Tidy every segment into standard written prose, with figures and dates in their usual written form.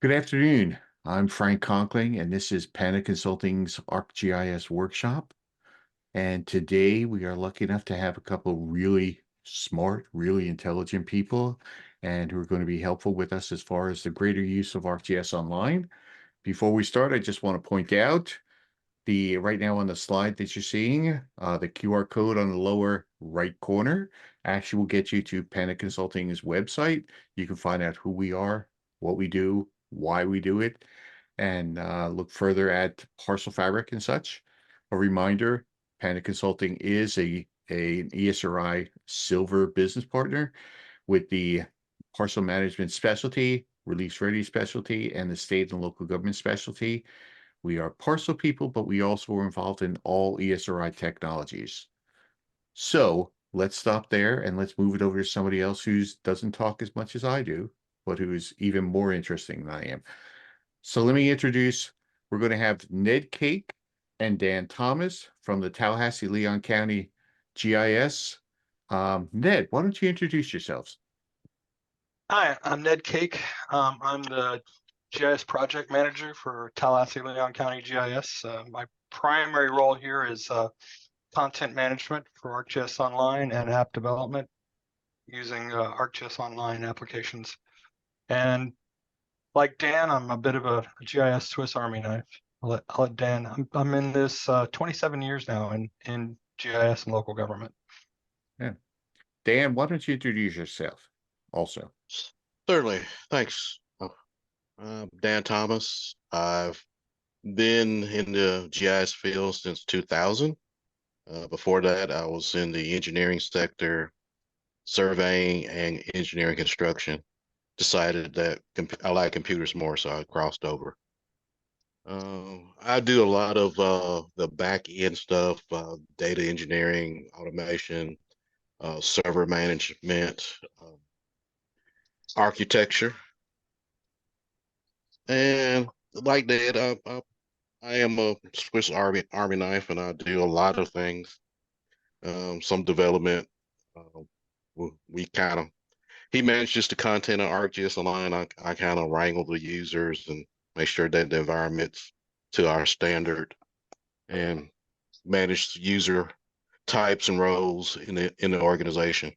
Good afternoon. I'm Frank Conkling, and this is Panic Consulting's ArcGIS workshop. And today we are lucky enough to have a couple really smart, really intelligent people, and who are going to be helpful with us as far as the greater use of ArcGIS Online. Before we start, I just want to point out right now on the slide that you're seeing, the QR code on the lower right corner actually will get you to Panic Consulting's website. You can find out who we are, what we do, why we do it, and look further at parcel fabric and such. A reminder, Panic Consulting is an ESRI Silver business partner with the parcel management specialty, release ready specialty, and the state and local government specialty. We are parcel people, but we also are involved in all ESRI technologies. So let's stop there and let's move it over to somebody else who doesn't talk as much as I do, but who's even more interesting than I am. So let me introduce, we're going to have Ned Cake and Dan Thomas from the Tallahassee-Leon County GIS. Ned, why don't you introduce yourselves? Hi, I'm Ned Cake. I'm the GIS project manager for Tallahassee-Leon County GIS. My primary role here is content management for ArcGIS Online and app development using ArcGIS Online applications. And like Dan, I'm a bit of a GIS Swiss Army knife. I'll let Dan. I'm in this 27 years now in GIS and local government. Yeah. Dan, why don't you introduce yourself also? Certainly. Thanks. Dan Thomas. I've been in the GIS field since 2000. Before that, I was in the engineering sector, surveying and engineering construction. Decided that I like computers more, so I crossed over. I do a lot of the back end stuff, data engineering, automation, server management, architecture. And like that, I am a Swiss Army knife, and I do a lot of things. Some development. We kind of he manages the content of ArcGIS Online. I kind of wrangle the users and make sure that the environment's to our standard, and manage user types and roles in the organization.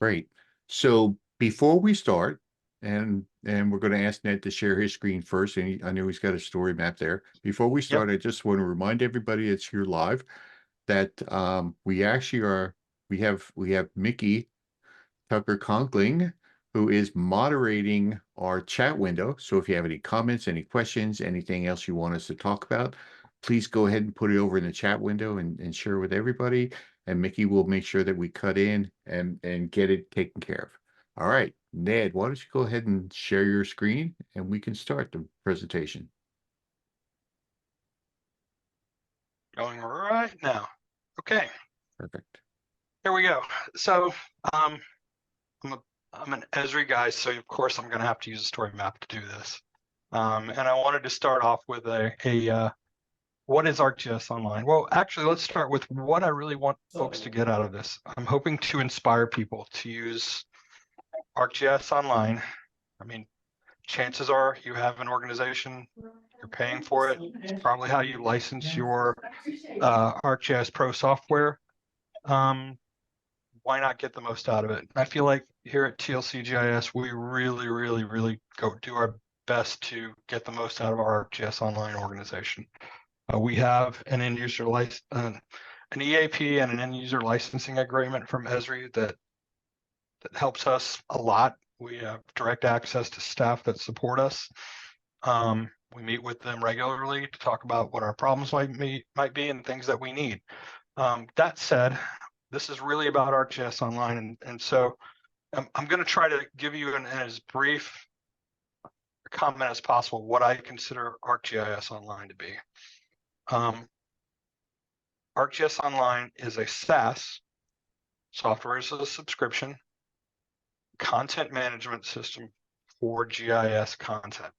Great. So before we start, and we're going to ask Ned to share his screen first, and I know he's got a story map there. Before we start, I just want to remind everybody that's here live that we actually we have Mickey Tucker Conkling, who is moderating our chat window. So if you have any comments, any questions, anything else you want us to talk about, please go ahead and put it over in the chat window and share with everybody. And Mickey will make sure that we cut in and get it taken care of. All right, Ned, why don't you go ahead and share your screen and we can start the presentation. Going right now. Okay. Perfect. Here we go. So I'm an Esri guy, so of course I'm going to have to use a story map to do this. And I wanted to start off with what is ArcGIS Online? Well, actually, let's start with what I really want folks to get out of this. I'm hoping to inspire people to use ArcGIS Online. I mean, chances are you have an organization, you're paying for it. It's probably how you license your ArcGIS Pro software. Why not get the most out of it? I feel like here at TLC GIS, we really go do our best to get the most out of our ArcGIS Online organization. We have an end user an EAP and an end user licensing agreement from Esri that helps us a lot. We have direct access to staff that support us. We meet with them regularly to talk about what our problems might be and things that we need. That said, this is really about ArcGIS Online, and so I'm going to try to give you in as brief a comment as possible what I consider ArcGIS Online to be. ArcGIS Online is a SaaS, software as a subscription, content management system for GIS content.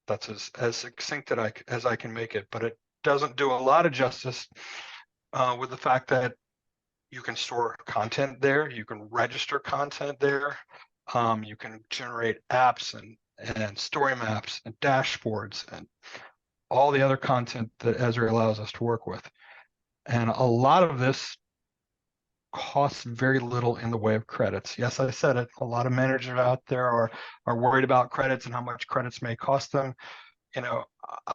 That's as succinct as I can make it, but it doesn't do a lot of justice with the fact that you can store content there, you can register content there, you can generate apps and story maps and dashboards and all the other content that Esri allows us to work with. And a lot of this costs very little in the way of credits. Yes, I said it. A lot of managers out there are worried about credits and how much credits may cost them. You know,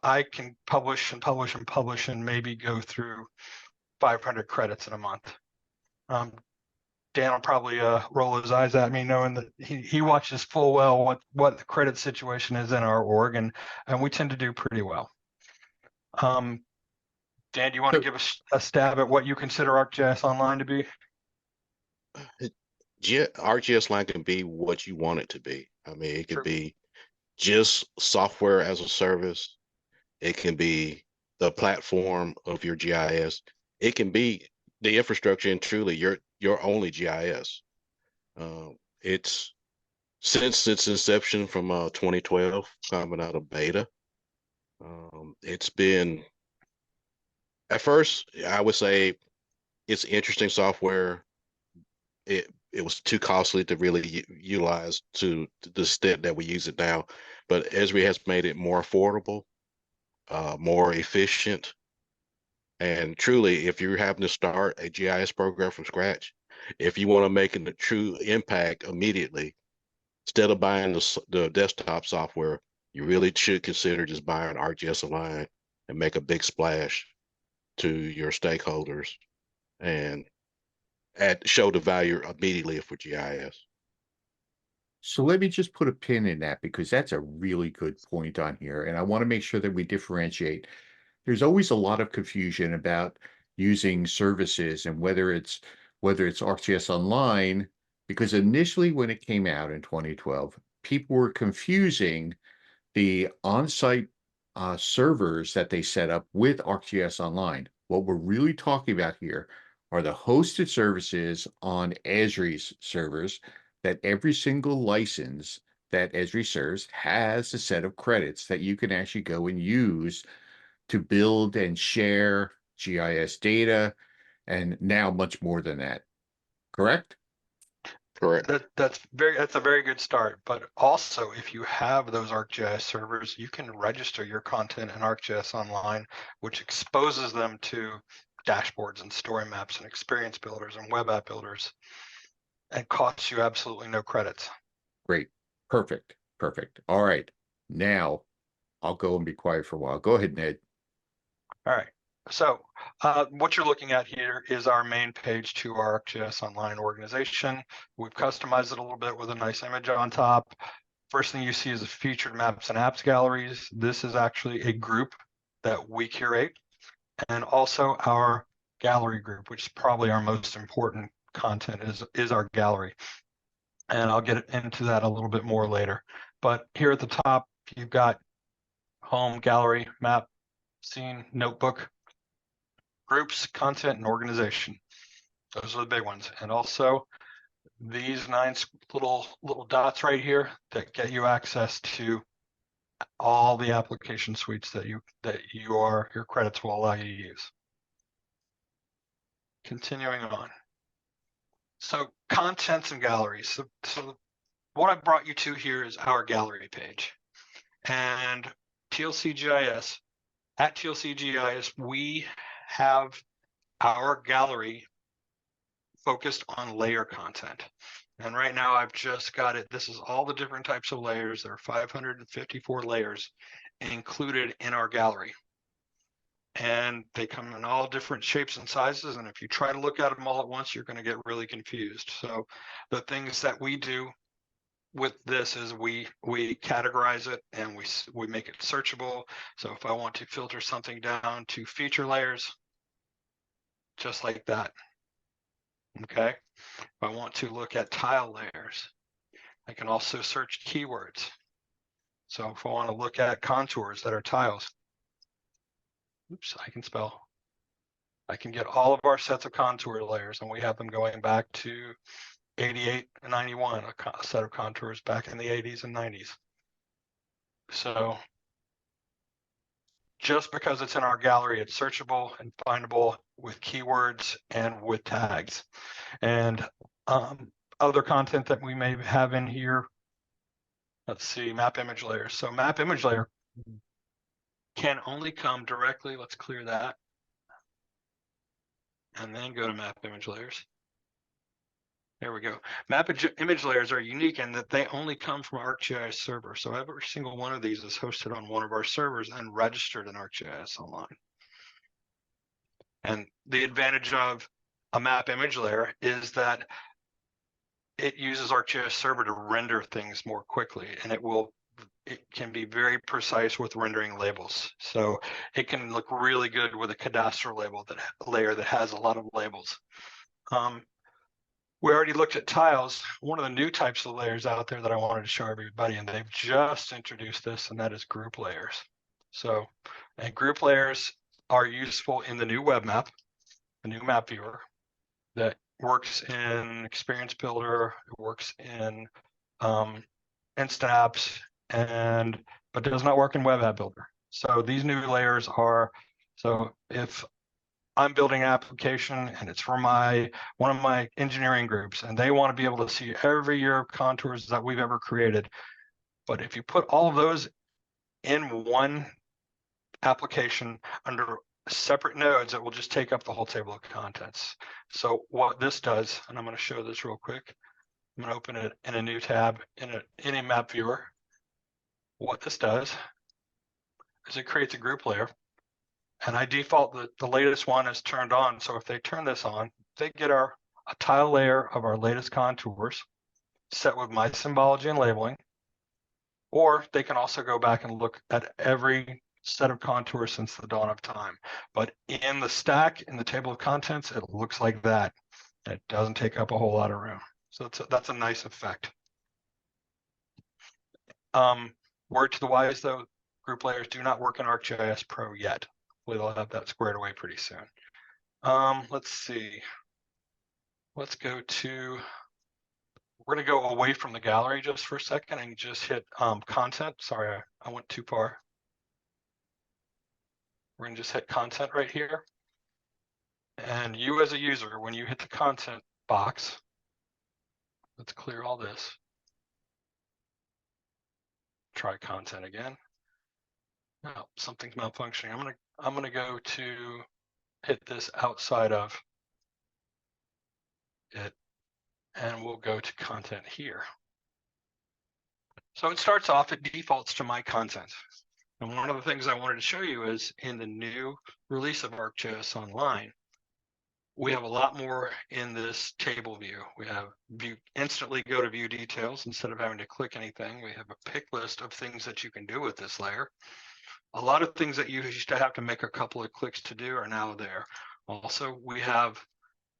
I can publish and publish and publish and maybe go through 500 credits in a month. Dan will probably roll his eyes at me, knowing that he watches full well what the credit situation is in our org, and we tend to do pretty well. Dan, do you want to So, give us a stab at what you consider ArcGIS Online to be? ArcGIS Line can be what you want it to be. I mean, it could True. be just software as a service. It can be the platform of your GIS. It can be the infrastructure and truly your only GIS. It's since its inception from 2012, coming out of beta. It's been at first, I would say it's interesting software. It was too costly to really utilize to the extent that we use it now. But Esri has made it more affordable, more efficient, and truly, if you're having to start a GIS program from scratch, if you want to make a true impact immediately, instead of buying the desktop software, you really should consider just buying ArcGIS Align and make a big splash to your stakeholders and show the value immediately for GIS. so let me just put a pin in that because that's a really good point on here. And I want to make sure that we differentiate. There's always a lot of confusion about using services and whether it's ArcGIS Online, because initially when it came out in 2012, people were confusing the on-site servers that they set up with ArcGIS Online. What we're really talking about here are the hosted services on Esri's servers that every single license that Esri serves has a set of credits that you can actually go and use to build and share GIS data, and now much more than that. Correct? Correct. That's a very good start. But also, if you have those ArcGIS servers, you can register your content in ArcGIS Online, which exposes them to dashboards and story maps and experience builders and web app builders, and costs you absolutely no credits. Great. Perfect. Perfect. All right. Now I'll go and be quiet for a while. Go ahead, Ned. All right. So what you're looking at here is our main page to our ArcGIS Online organization. We've customized it a little bit with a nice image on top. First thing you see is the featured maps and apps galleries. This is actually a group that we curate, and also our gallery group, which is probably our most important content is our gallery. And I'll get into that a little bit more later. But here at the top, you've got home, gallery, map, scene, notebook, groups, content, and organization. Those are the big ones. And also these 9 little dots right here that get you access to all the application suites that your credits will allow you to use. Continuing on. So contents and galleries. So what I brought you to here is our gallery page. And TLC GIS, at TLC GIS, we have our gallery focused on layer content. And right now I've just got it. This is all the different types of layers. There are 554 layers included in our gallery. And they come in all different shapes and sizes. And if you try to look at them all at once, you're going to get really confused. So the things that we do with this is we categorize it and we make it searchable. So if I want to filter something down to feature layers, just like that. Okay. If I want to look at tile layers, I can also search keywords. So if I want to look at contours that are tiles, oops, I can spell. I can get all of our sets of contour layers, and we have them going back to 88 and 91, a set of contours back in the 80s and 90s. So just because it's in our gallery, it's searchable and findable with keywords and with tags. And other content that we may have in here Let's see, map image layers. So map image layer can only come directly. Let's clear that. And then go to map image layers. There we go. Image layers are unique in that they only come from ArcGIS server. So every single one of these is hosted on one of our servers and registered in ArcGIS Online. And the advantage of a map image layer is that it uses ArcGIS server to render things more quickly, and it can be very precise with rendering labels. So it can look really good with a cadastral layer that has a lot of labels. We already looked at tiles. One of the new types of layers out there that I wanted to show everybody, and they've just introduced this, and that is group layers. So, and group layers are useful in the new web map, the new map viewer that works in Experience Builder, it works in Instant Apps, but does not work in Web App Builder. So these new layers are, so if I'm building an application and it's for one of my engineering groups, and they want to be able to see every year of contours that we've ever created. But if you put all of those in one application under separate nodes, it will just take up the whole table of contents. So what this does, and I'm going to show this real quick. I'm going to open it in a new tab in a map viewer. What this does is it creates a group layer. And I default the latest one is turned on. So if they turn this on, they get a tile layer of our latest contours set with my symbology and labeling. Or they can also go back and look at every set of contours since the dawn of time. But in the stack, in the table of contents, it looks like that. It doesn't take up a whole lot of room. So that's a nice effect. Word to the wise though, group layers do not work in ArcGIS Pro yet. They'll have that squared away pretty soon. Let's see. Let's go to, we're going to go away from the gallery just for a second and just hit content. Sorry, I went too far. We're going to just hit content right here. And you as a user, when you hit the content box, let's clear all this. Try content again. Oh, something's malfunctioning. I'm gonna go to hit this outside of it, and we'll go to content here. So it starts off, it defaults to my content. And one of the things I wanted to show you is in the new release of ArcGIS Online, we have a lot more in this table view. We have instantly go to view details instead of having to click anything. We have a pick list of things that you can do with this layer. A lot of things that you used to have to make a couple of clicks to do are now there. Also, we have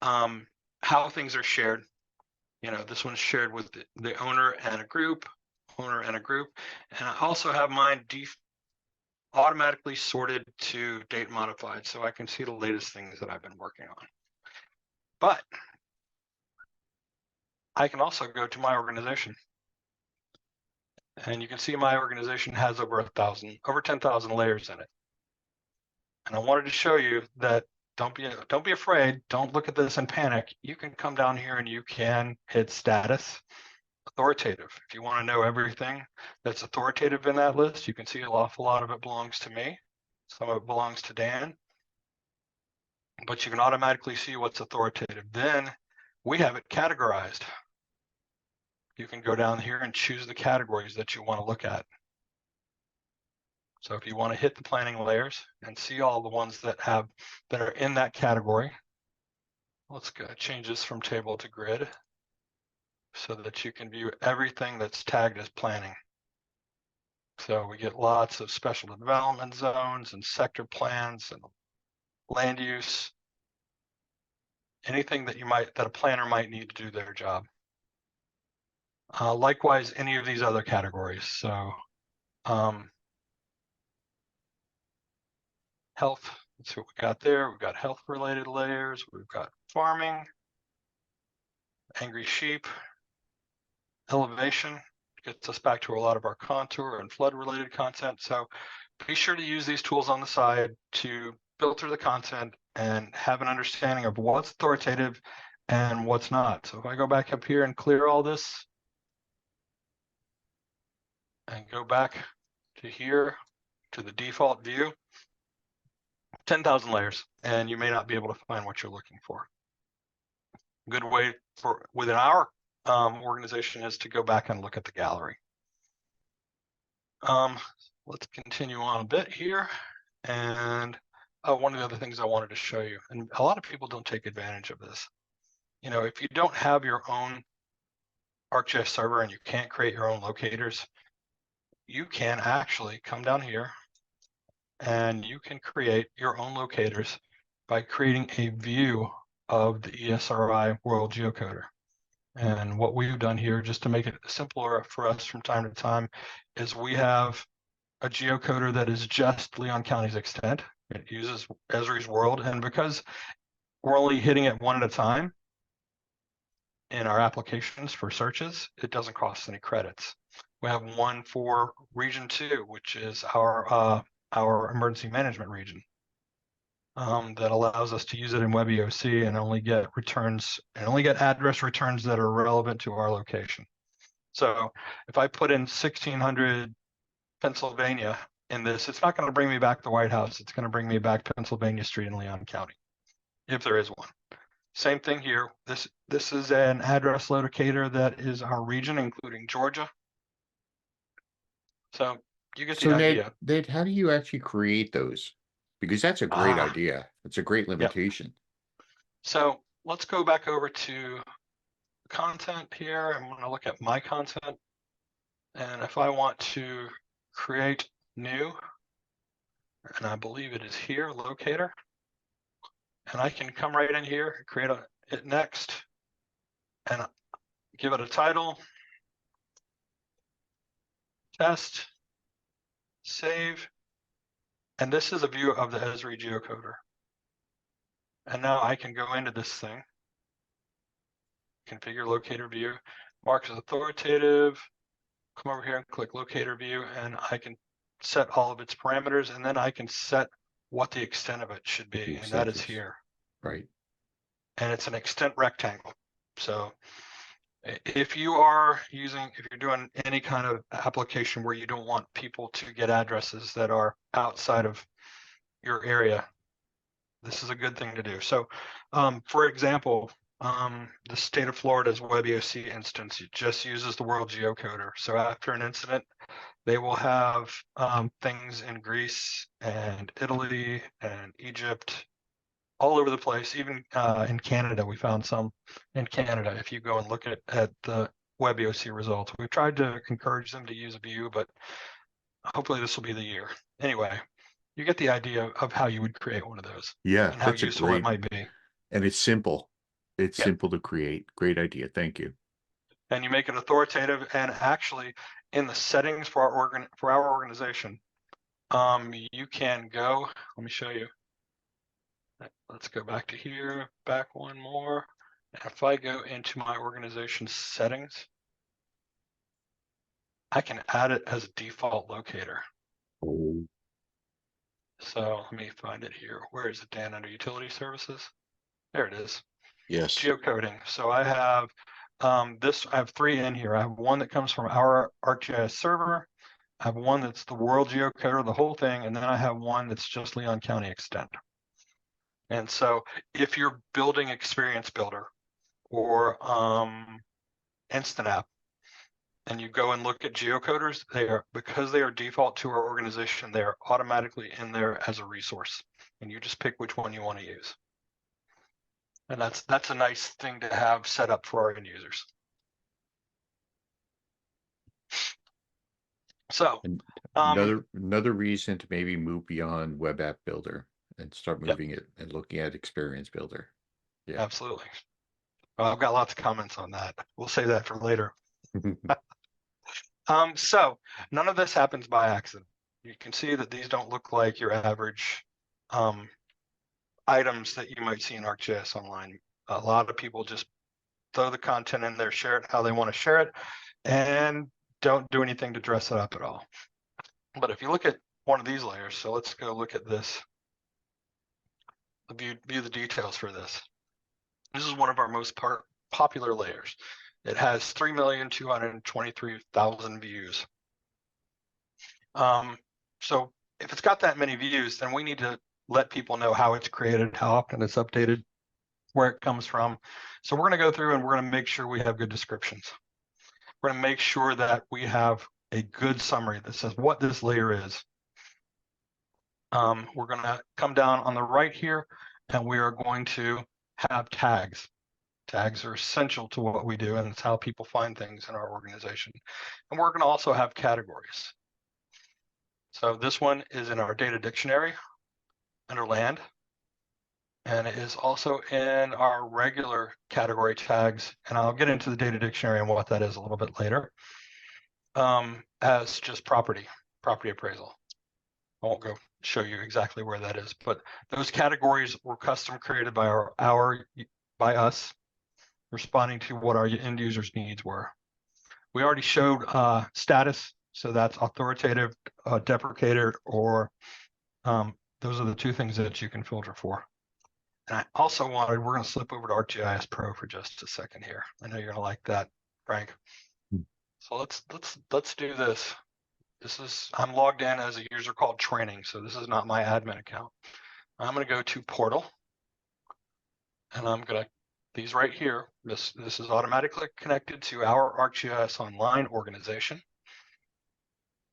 how things are shared. You know, this one's shared with the owner and a group, and I also have mine automatically sorted to date modified, so I can see the latest things that I've been working on. But I can also go to my organization. And you can see my organization has over 10,000 layers in it. And I wanted to show you that don't be afraid. Don't look at this and panic. You can come down here and you can hit status, authoritative. If you want to know everything that's authoritative in that list, you can see an awful lot of it belongs to me. Some of it belongs to Dan. But you can automatically see what's authoritative. Then we have it categorized. You can go down here and choose the categories that you want to look at. So if you want to hit the planning layers and see all the ones that are in that category, let's go change this from table to grid so that you can view everything that's tagged as planning. So we get lots of special development zones and sector plans and land use, anything that a planner might need to do their job. Likewise, any of these other categories. So health, let's see what we got there. We've got health related layers. We've got farming, angry sheep, elevation, gets us back to a lot of our contour and flood related content. So be sure to use these tools on the side to filter the content and have an understanding of what's authoritative and what's not. So if I go back up here and clear all this, and go back to here to the default view, 10,000 layers, and you may not be able to find what you're looking for. Good way for within our organization is to go back and look at the gallery. Let's continue on a bit here. And one of the other things I wanted to show you, and a lot of people don't take advantage of this. You know, if you don't have your own ArcGIS server and you can't create your own locators, you can actually come down here and you can create your own locators by creating a view of the ESRI World Geocoder. And what we've done here, just to make it simpler for us from time to time, is we have a geocoder that is just Leon County's extent. It uses Esri's World, and because we're only hitting it one at a time in our applications for searches, it doesn't cost any credits. We have one for Region 2, which is our emergency management region. That allows us to use it in WebEOC and only get returns and only get address returns that are relevant to our location. So if I put in 1600 Pennsylvania in this, it's not going to bring me back the White House. It's going to bring me back Pennsylvania Street in Leon County, if there is one. Same thing here. This is an address locator that is our region, including Georgia. So you get the idea. Ned, how do you actually create those? Because that's a great idea. It's a great limitation. Yep. So let's go back over to content here. I'm going to look at my content. And if I want to create new, and I believe it is here, locator, and I can come right in here, create it next, and give it a title, test, save, and this is a view of the Esri geocoder. And now I can go into this thing, configure locator view, mark as authoritative, come over here and click locator view, and I can set all of its parameters, and then I can set what the extent of it should be, and that is here. Right. And it's an extent rectangle. So if you're doing any kind of application where you don't want people to get addresses that are outside of your area, this is a good thing to do. So for example, the state of Florida's WebEOC instance, it just uses the World Geocoder. So after an incident, they will have things in Greece and Italy and Egypt, all over the place. Even in Canada, we found some in Canada. If you go and look at the WebEOC results, we've tried to encourage them to use a view, but hopefully this will be the year. Anyway, you get the idea of how you would create one of those. Yeah, and how useful it might be. And it's simple. It's simple to create. Great idea. Thank you. And you make it authoritative. And actually, in the settings for our organization, you can go. Let me show you. Let's go back to here. Back one more. And if I go into my organization settings, I can add it as a default locator. Oh. So let me find it here. Where is it, Dan? Under utility services? There it is. Yes. Geocoding. So I have I have three in here. I have one that comes from our ArcGIS server. I have one that's the World Geocoder, the whole thing, and then I have one that's just Leon County extent. And so if you're building Experience Builder or Instant App, and you go and look at geocoders, because they are default to our organization, they are automatically in there as a resource, and you just pick which one you want to use. And that's a nice thing to have set up for our end users. So another reason to maybe move beyond Web App Builder and start moving it and looking at Experience Builder. Yeah, absolutely. Well, I've got lots of comments on that. We'll save that for later. So none of this happens by accident. You can see that these don't look like your average items that you might see in ArcGIS online. A lot of people just throw the content in there, share it how they want to share it, and don't do anything to dress it up at all. But if you look at one of these layers, so let's go look at this, view the details for this. This is one of our most popular layers. It has 3,223,000 views. So if it's got that many views, then we need to let people know how it's created, how often it's updated, where it comes from. So we're going to go through and we're going to make sure we have good descriptions. We're going to make sure that we have a good summary that says what this layer is. We're going to come down on the right here, and we are going to have tags. Tags are essential to what we do, and it's how people find things in our organization. And we're going to also have categories. So this one is in our data dictionary under land, and it is also in our regular category tags. And I'll get into the data dictionary and what that is a little bit later, as just property appraisal. I won't go show you exactly where that is, but those categories were custom created by by us, responding to what our end users' needs were. We already showed status, so that's authoritative, deprecated, or those are the two things that you can filter for. And I also we're going to slip over to ArcGIS Pro for just a second here. I know you're going to like that, Frank. So let's do this. I'm logged in as a user called training, so this is not my admin account. I'm going to go to portal, and I'm going to, these right here, this is automatically connected to our ArcGIS Online organization.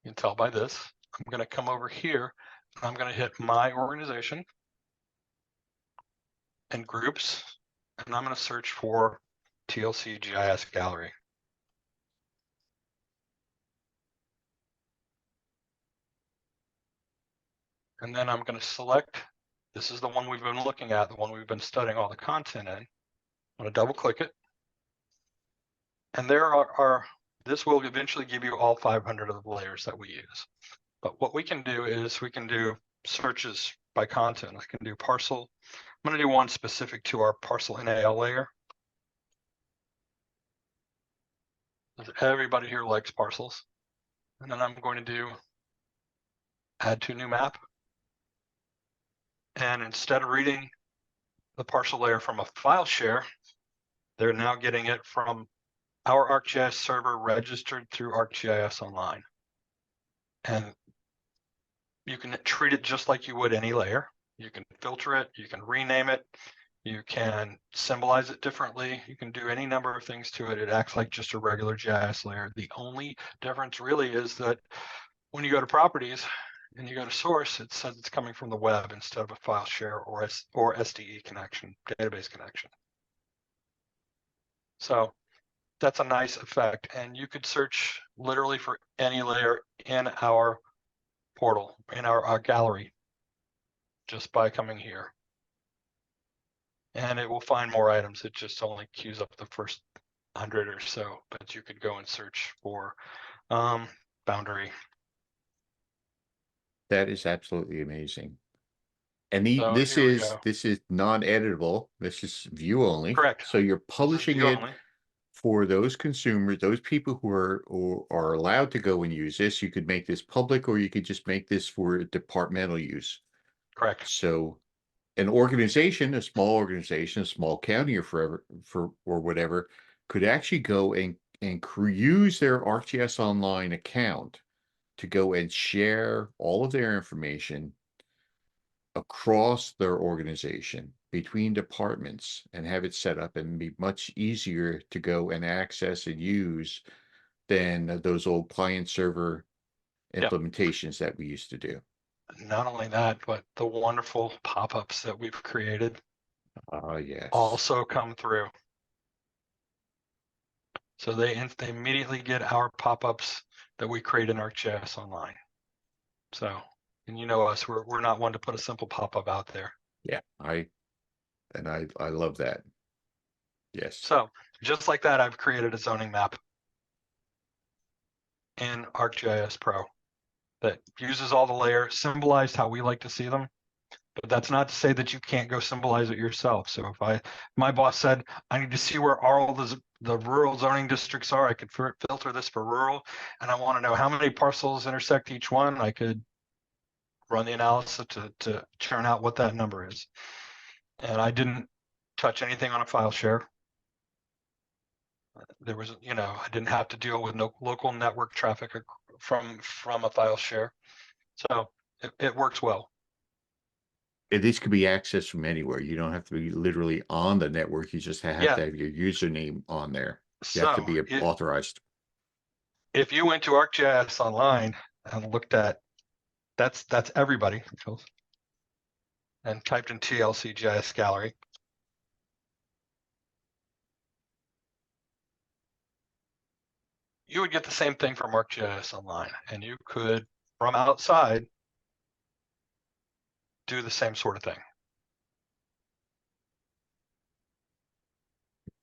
You can tell by this. I'm going to come over here, and I'm going to hit my organization and groups, and I'm going to search for TLC GIS Gallery. And then I'm going to select, this is the one we've been looking at, the one we've been studying all the content in. I'm going to double click it. And there this will eventually give you all 500 of the layers that we use. But what we can do is we can do searches by content. I can do parcel. I'm going to do one specific to our parcel NAL layer. Everybody here likes parcels. And then I'm going to do add to new map. And instead of reading the parcel layer from a file share, they're now getting it from our ArcGIS server registered through ArcGIS Online. And you can treat it just like you would any layer. You can filter it, you can rename it, you can symbolize it differently, you can do any number of things to it. It acts like just a regular GIS layer. The only difference really is that when you go to properties and you go to source, it says it's coming from the web instead of a file share or SDE connection, database connection. So that's a nice effect. And you could search literally for any layer in our portal, in our gallery, just by coming here. And it will find more items. It just only queues up the first 100 or so, but you could go and search for boundary. That is absolutely amazing. And So this here we is go. non-editable. This is view only. Correct. So you're This is publishing view it only. for those consumers, those people who are allowed to go and use this. You could make this public, or you could just make this for departmental use. Correct. So an organization, a small organization, a small county, or whatever, could actually go and use their ArcGIS Online account to go and share all of their information across their organization between departments and have it set up and be much easier to go and access and use than those old client server Yep. implementations that we used to do. Not only that, but the wonderful pop-ups that we've created Yes. also come through. So they immediately get our pop-ups that we create in ArcGIS Online. So, and you know us, we're not one to put a simple pop-up out there. Yeah, I love that. Yes. So just like that, I've created a zoning map in ArcGIS Pro that uses all the layers, symbolized how we like to see them. But that's not to say that you can't go symbolize it yourself. So if my boss said, I need to see where all the rural zoning districts are, I could filter this for rural, and I want to know how many parcels intersect each one, I could run the analysis to churn out what that number is. And I didn't touch anything on a file share. There was, I didn't have to deal with no local network traffic from a file share. So it works well. And these could be accessed from anywhere. You don't have to be literally on the network. You just have Yeah. to have your username on there. You have to So be authorized. if you went to ArcGIS Online and looked at that's everybody and typed in TLC GIS Gallery, you would get the same thing from ArcGIS Online, and you could, from outside, do the same sort of thing.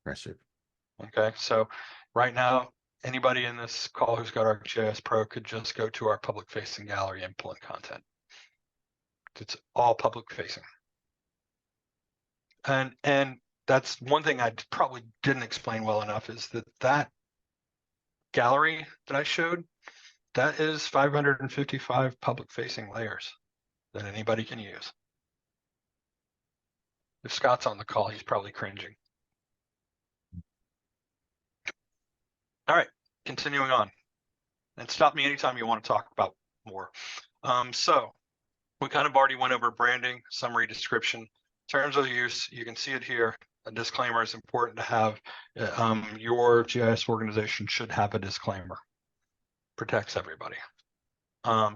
Impressive. Okay, so right now, anybody in this call who's got ArcGIS Pro could just go to our public-facing gallery and pull in content. It's all public-facing. And that's one thing I probably didn't explain well enough is that gallery that I showed, that is 555 public-facing layers that anybody can use. If Scott's on the call, he's probably cringing. All right, continuing on. And stop me anytime you want to talk about more. So we kind of already went over branding, summary, description. Terms of use, you can see it here. A disclaimer is important to have. Your GIS organization should have a disclaimer. Protects everybody.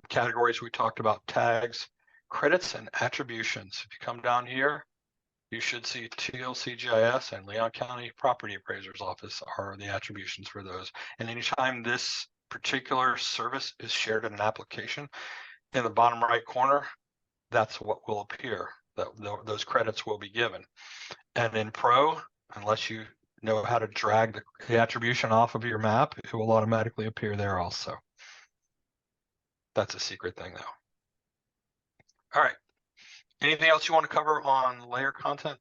Categories, we talked about tags, credits, and attributions. If you come down here, you should see TLC GIS and Leon County Property Appraiser's Office are the attributions for those. And anytime this particular service is shared in an application, in the bottom right corner, that's what will appear. Those credits will be given. And in Pro, unless you know how to drag the attribution off of your map, it will automatically appear there also. That's a secret thing though. All right. Anything else you want to cover on layer content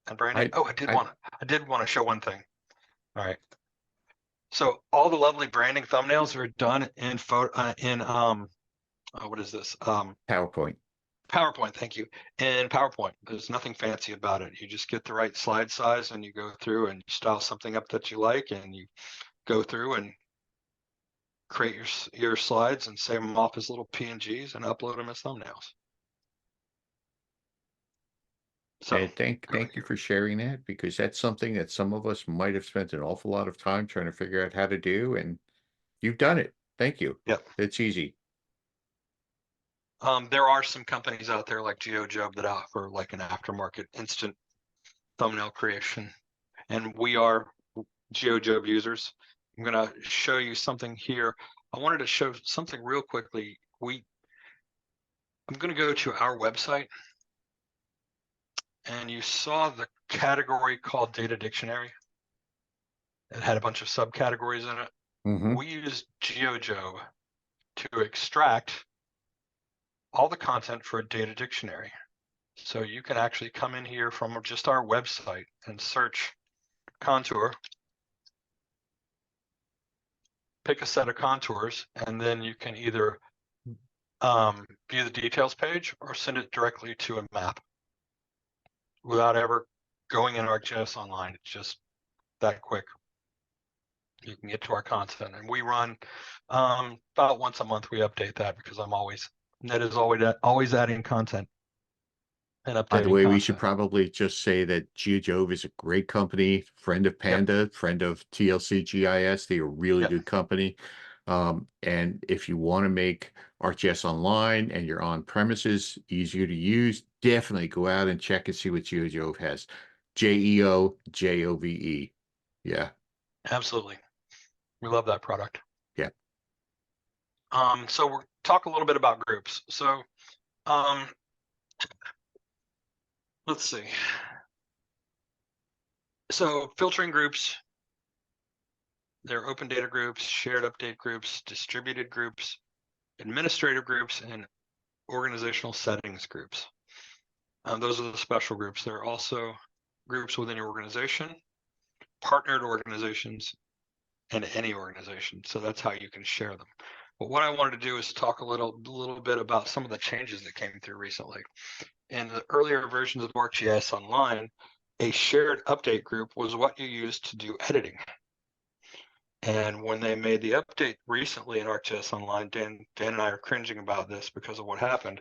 and branding? I did want to show one thing. All right. So all the lovely branding thumbnails are done in what is this? PowerPoint. PowerPoint, thank you. In PowerPoint, there's nothing fancy about it. You just get the right slide size and you go through and style something up that you like, and you go through and create your slides and save them off as little PNGs and upload them as thumbnails. So And thank you for sharing that, because that's something that some of us might have spent an awful lot of time trying to figure out how to do, and you've done it. Thank you. Yep. It's easy. There are some companies out there like GeoJob that offer like an aftermarket instant thumbnail creation, and we are GeoJob users. I'm going to show you something here. I wanted to show something real quickly. I'm going to go to our website, and you saw the category called Data Dictionary. It had a bunch of subcategories in it. Mm-hmm. We use GeoJob to extract all the content for a data dictionary. So you can actually come in here from just our website and search contour, pick a set of contours, and then you can either view the details page or send it directly to a map without ever going in ArcGIS Online. It's just that quick. You can get to our content, and we run about once a month. We update that because Ned is always adding content and updating. By the way, content. we should probably just say that GeoJob is a great company, friend of Panda, friend of TLC GIS. They are a really good company. And if you want to make ArcGIS Online and you're on premises, easier to use, definitely go out and check and see what GeoJob has. GeoJove. Yeah. Absolutely. We love that product. Yeah. So we'll talk a little bit about groups. So let's see. So filtering groups, they're open data groups, shared update groups, distributed groups, administrative groups, and organizational settings groups. Those are the special groups. There are also groups within your organization, partnered organizations, and any organization. So that's how you can share them. But what I wanted to do is talk a little bit about some of the changes that came through recently. In the earlier versions of ArcGIS Online, a shared update group was what you used to do editing. And when they made the update recently in ArcGIS Online, Dan and I are cringing about this because of what happened.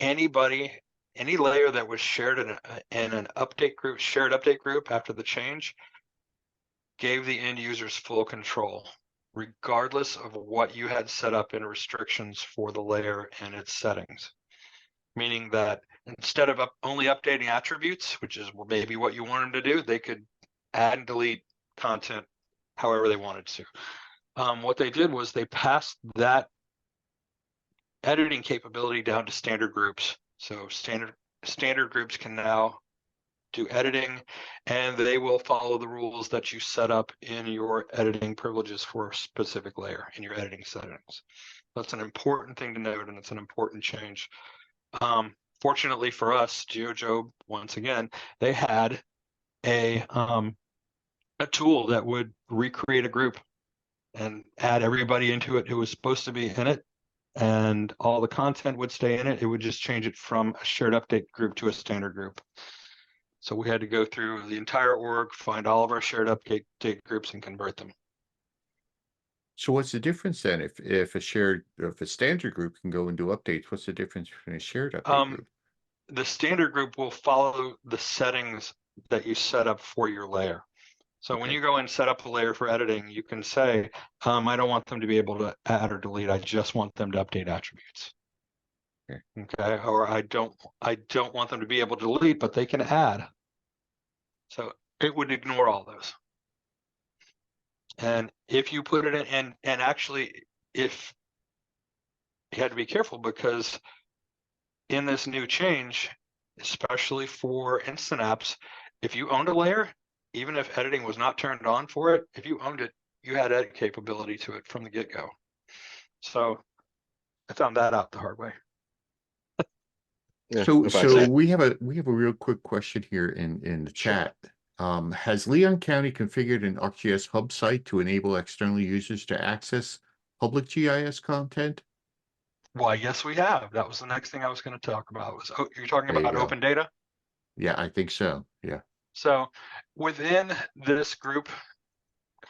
Anybody, any layer that was shared in an update group, shared update group after the change, gave the end users full control, regardless of what you had set up in restrictions for the layer and its settings. Meaning that instead of only updating attributes, which is maybe what you want them to do, they could add and delete content however they wanted to. What they did was they passed that editing capability down to standard groups. So standard groups can now do editing, and they will follow the rules that you set up in your editing privileges for a specific layer in your editing settings. That's an important thing to note, and it's an important change. Fortunately for us, GeoJob, once again, they had a tool that would recreate a group and add everybody into it who was supposed to be in it, and all the content would stay in it. It would just change it from a shared update group to a standard group. So we had to go through the entire org, find all of our shared update groups and convert them. So what's the difference then? If a standard group can go and do updates, what's the difference between a shared update group? The standard group will follow the settings that you set up for your layer. So when you go and set up a layer for editing, you can say, I don't want them to be able to add or delete. I just want them to update attributes. Okay. Or I don't want them to be able to delete, but they can add. So it would ignore all those. And if you put it in, and actually, if you had to be careful, because in this new change, especially for instant apps, if you owned a layer, even if editing was not turned on for it, if you owned it, you had edit capability to it from the get-go. So I found that out the hard way. Yeah, So we have a real quick question here in the chat. Has Leon County configured an ArcGIS hub site to enable external users to access public GIS content? Well, yes, we have. That was the next thing I was going to talk about. Was you're talking about open data? Yeah, I think so. Yeah. So within this group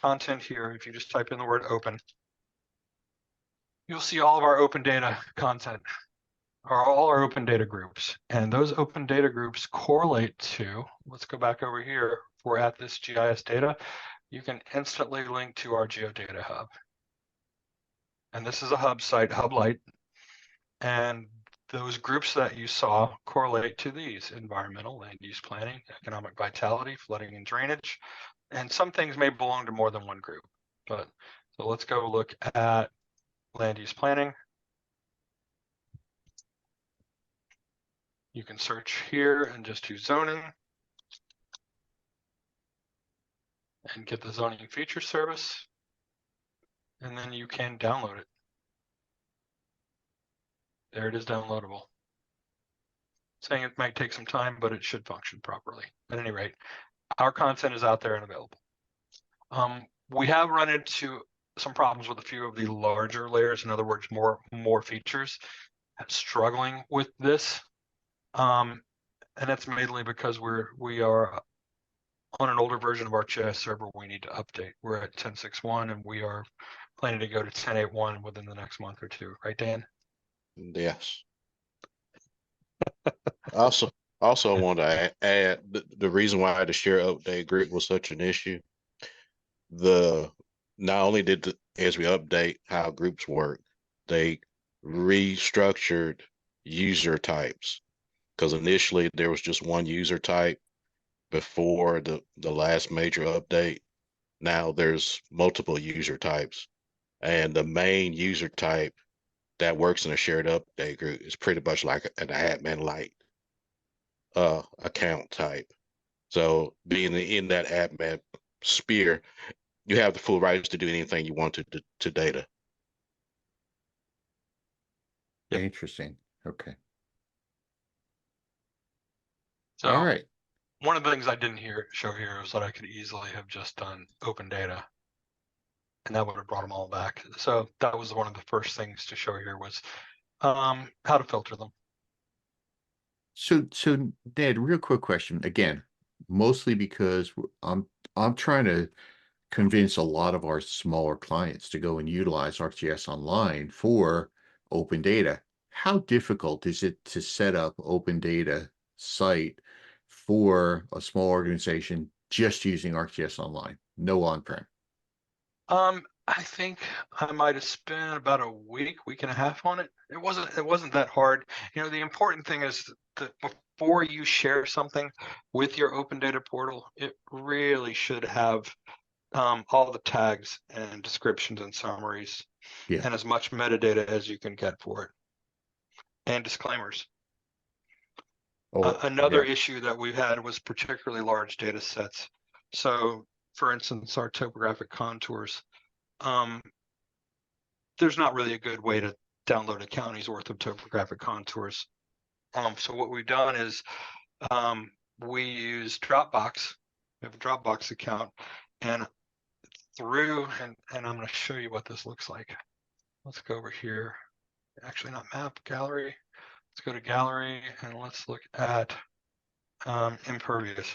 content here, if you just type in the word open, you'll see all of our open data content, are all our open data groups. And those open data groups correlate to, let's go back over here, for at this GIS data, you can instantly link to our GeoData Hub. And this is a hub site, Hub Lite. And those groups that you saw correlate to these: environmental, land use planning, economic vitality, flooding and drainage. And some things may belong to more than one group. But so let's go look at land use planning. You can search here and just do zoning and get the zoning feature service. And then you can download it. There it is, downloadable. Saying it might take some time, but it should function properly. At any rate, our content is out there and available. We have run into some problems with a few of the larger layers. In other words, more features, struggling with this. And that's mainly because we are on an older version of our ArcGIS server we need to update. We're at 10.6.1 and we are planning to go to 10.8.1 within the next month or two. Right, Dan? Yes. Also, I want to add the reason why the share update group was such an issue. Not only did as we update how groups work, they restructured user types, because initially there was just one user type before the last major update. Now there's multiple user types, and the main user type that works in a shared update group is pretty much like an admin light account type. So being in that admin sphere, you have the full rights to do anything you want to data. Yep. Interesting. Okay. So all right. One of the things I didn't show here is that I could easily have just done open data, and that would have brought them all back. So that was one of the first things to show here was how to filter them. So Ned, real quick question again, mostly because I'm trying to convince a lot of our smaller clients to go and utilize ArcGIS Online for open data. How difficult is it to set up open data site for a small organization just using ArcGIS Online, no on-prem? I think I might have spent about a week and a half on it. It wasn't that hard. The important thing is that before you share something with your open data portal, it really should have all the tags and descriptions and summaries Yeah. and as much metadata as you can get for it, and disclaimers. Oh, Another yeah. issue that we've had was particularly large data sets. So, for instance, our topographic contours. There's not really a good way to download a county's worth of topographic contours. So what we've done is we use Dropbox. We have a Dropbox account, and and I'm going to show you what this looks like. Let's go over here. Actually, not map, gallery. Let's go to gallery and let's look at impervious.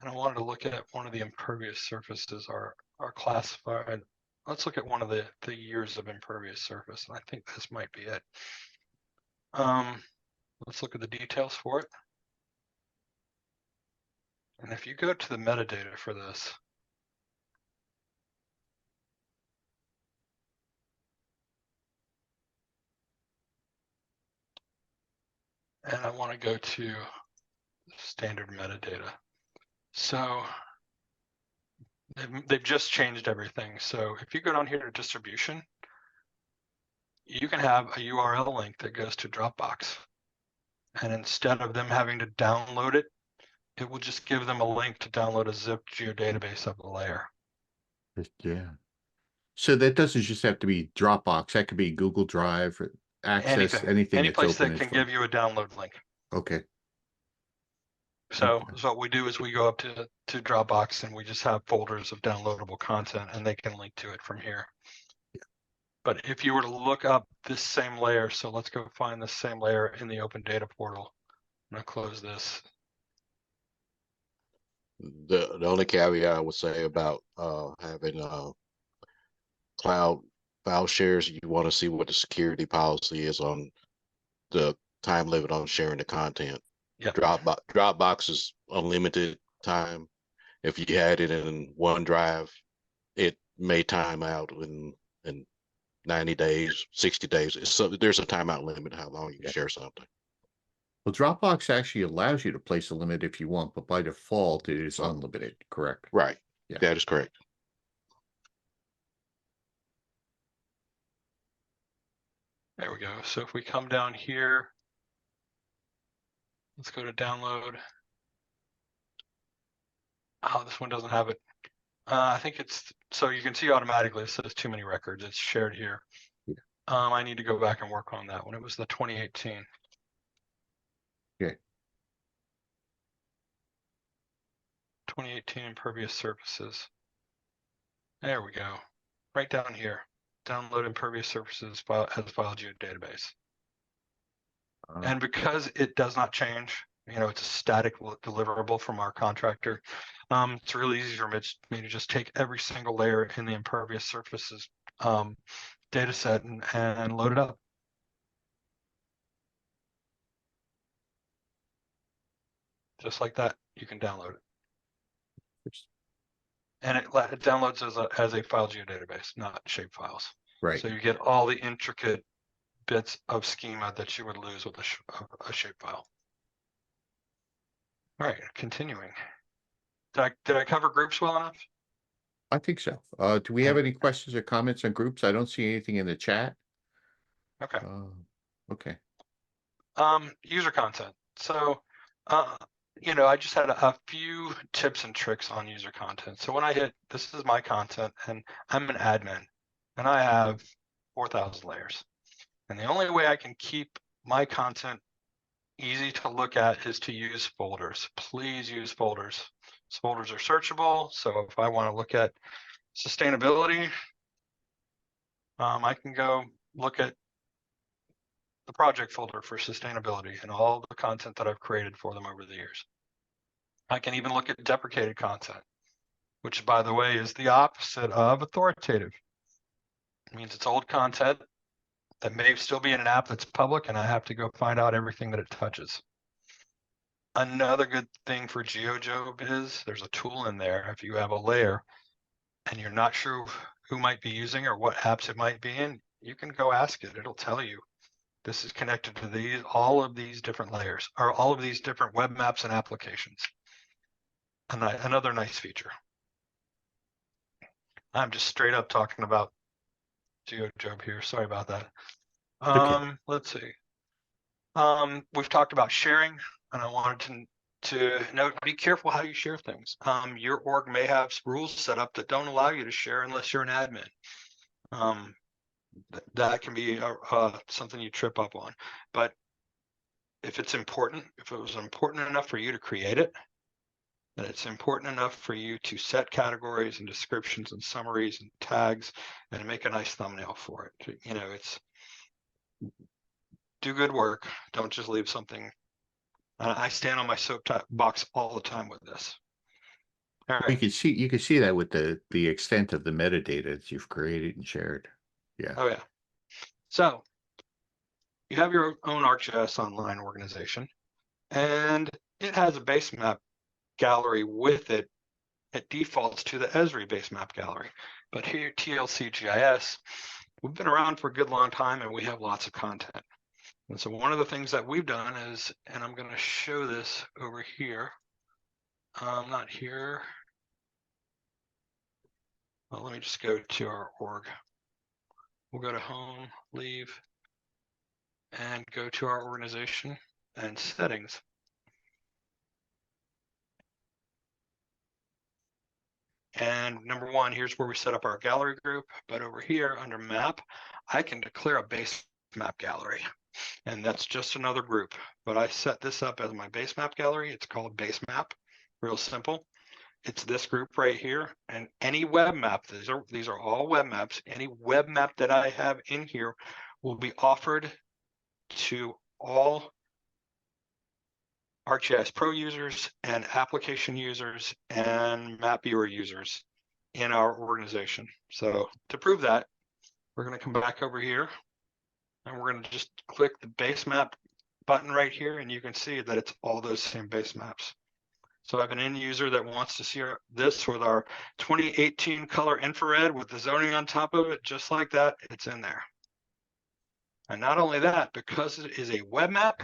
And I wanted to look at one of the impervious surfaces are classified. Let's look at one of the years of impervious surface. And I think this might be it. Let's look at the details for it. And if you go to the metadata for this, and I want to go to standard metadata. So they've just changed everything. So if you go down here to distribution, you can have a URL link that goes to Dropbox. And instead of them having to download it, it will just give them a link to download a zipped geodatabase of the layer. Yeah. So that doesn't just have to be Dropbox. That could be Google Drive, or Access, Anything, anything any that's place open that is can fine. give you a download link. Okay. So, Okay. so what we do is we go up to Dropbox and we just have folders of downloadable content, and they can link to it from here. But if you were to look up this same layer, so let's go find the same layer in the open data portal. I'm gonna close this. The only caveat I would say about having cloud file shares, you want to see what the security policy is on the time limit on sharing the content. Yep. Dropbox is unlimited time. If you had it in OneDrive, it may time out in 90 days, 60 days. So there's a timeout limit how long you can Yeah. share something. Well, Dropbox actually allows you to place a limit if you want, but by default, it is unlimited, correct? Right. Yeah. That is correct. There we go. So if we come down here, let's go to download. Oh, this one doesn't have it. I think it's, so you can see automatically it says too many records. It's shared here. Yeah. I need to go back and work on that one. It was the 2018. Okay. 2018 impervious surfaces. There we go. Right down here. Download impervious surfaces file as file geodatabase. And because it does not change, it's a static deliverable from our contractor. It's really easy for me to just take every single layer in the impervious surfaces data set and load it up. Just like that, you can download it. And it downloads as a file geodatabase, not shape files. Right. So you get all the intricate bits of schema that you would lose with a shapefile. All right, continuing. Did I cover groups well enough? I think so. Do we have any questions or comments on groups? I don't see anything in the chat. Okay. Okay. User content. So, I just had a few tips and tricks on user content. So when I hit, this is my content, and I'm an admin, and I have 4,000 layers. And the only way I can keep my content easy to look at is to use folders. Please use folders. Folders are searchable. So if I want to look at sustainability, I can go look at the project folder for sustainability and all the content that I've created for them over the years. I can even look at deprecated content, which, by the way, is the opposite of authoritative. It means it's old content that may still be in an app that's public, and I have to go find out everything that it touches. Another good thing for GeoJob is there's a tool in there. If you have a layer and you're not sure who might be using or what apps it might be in, you can go ask it. It'll tell you this is connected to all of these different layers, or all of these different web maps and applications. And another nice feature. I'm just straight up talking about GeoJob here. Sorry about that. Okay. Let's see. We've talked about sharing, and I wanted to note, be careful how you share things. Your org may have rules set up that don't allow you to share unless you're an admin. That can be something you trip up on. But if it's important, if it was important enough for you to create it, then it's important enough for you to set categories and descriptions and summaries and tags and make a nice thumbnail for it. You know, it's do good work. Don't just leave something. I stand on my soapbox all the time with this. All You right. can see that with the extent of the metadata that you've created and shared. Yeah. Oh, yeah. So you have your own ArcGIS online organization, and it has a Basemap gallery with it. It defaults to the Esri Basemap gallery. But here at TLC GIS, we've been around for a good long time, and we have lots of content. And so one of the things that we've done is, and I'm going to show this over here. Not here. Well, let me just go to our org. We'll go to home, leave, and go to our organization and settings. And number one, here's where we set up our gallery group. But over here under map, I can declare a base map gallery. And that's just another group. But I set this up as my base map gallery. It's called Basemap. Real simple. It's this group right here. And any web map, these are all web maps. Any web map that I have in here will be offered to all ArcGIS Pro users and application users and map viewer users in our organization. So to prove that, we're going to come back over here and we're going to just click the base map button right here, and you can see that it's all those same base maps. So I have an end user that wants to see this with our 2018 color infrared with the zoning on top of it, just like that, it's in there. And not only that, because it is a web map,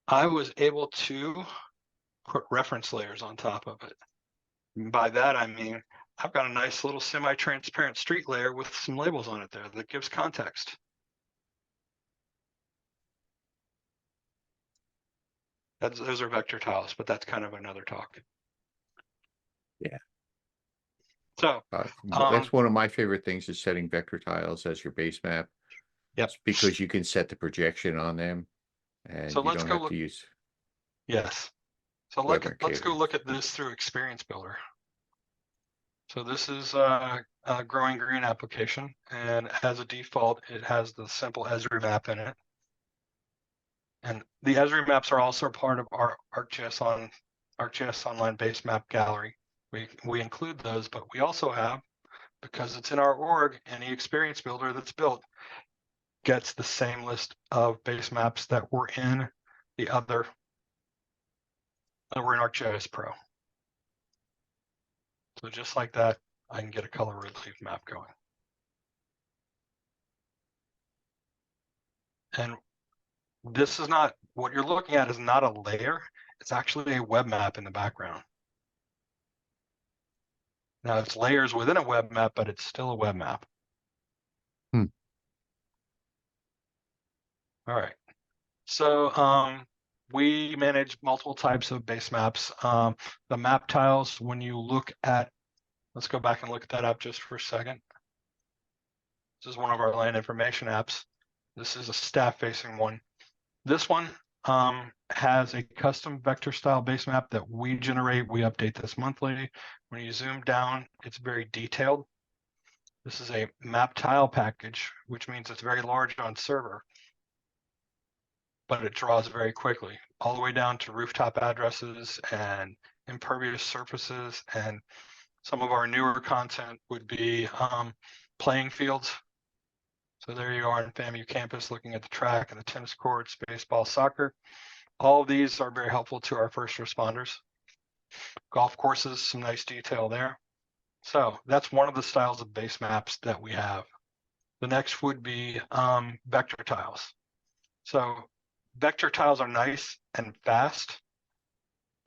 I was able to put reference layers on top of it. And by that, I mean, I've got a nice little semi-transparent street layer with some labels on it there that gives context. Those are vector tiles, but that's kind of another talk. Yeah. So that's one of my favorite things is setting vector tiles as your base map. Yep. It's because you can set the projection on them and So you don't have to use. Yes. So let's go look at this through Experience Builder. So this is a Growing Green application, and as a default, it has the simple Esri map in it. And the Esri maps are also part of our ArcGIS Online Basemap Gallery. We include those, but we also have, because it's in our org, any Experience Builder that's built gets the same list of base maps that were in the other, that were in ArcGIS Pro. So just like that, I can get a color relief map going. And this is not, what you're looking at is not a layer, it's actually a web map in the background. Now it's layers within a web map, but it's still a web map. Hmm. All right. So we manage multiple types of base maps. The map tiles, when you look at, let's go back and look at that up just for a second. This is one of our land information apps. This is a staff facing one. This one has a custom vector style base map that we generate. We update this monthly. When you zoom down, it's very detailed. This is a map tile package, which means it's very large on server. but it draws very quickly, all the way down to rooftop addresses and impervious surfaces. And some of our newer content would be playing fields. So there you are on FAMU campus looking at the track and the tennis courts, baseball, soccer. All of these are very helpful to our first responders. Golf courses, some nice detail there. So that's one of the styles of base maps that we have. The next would be vector tiles. So vector tiles are nice and fast.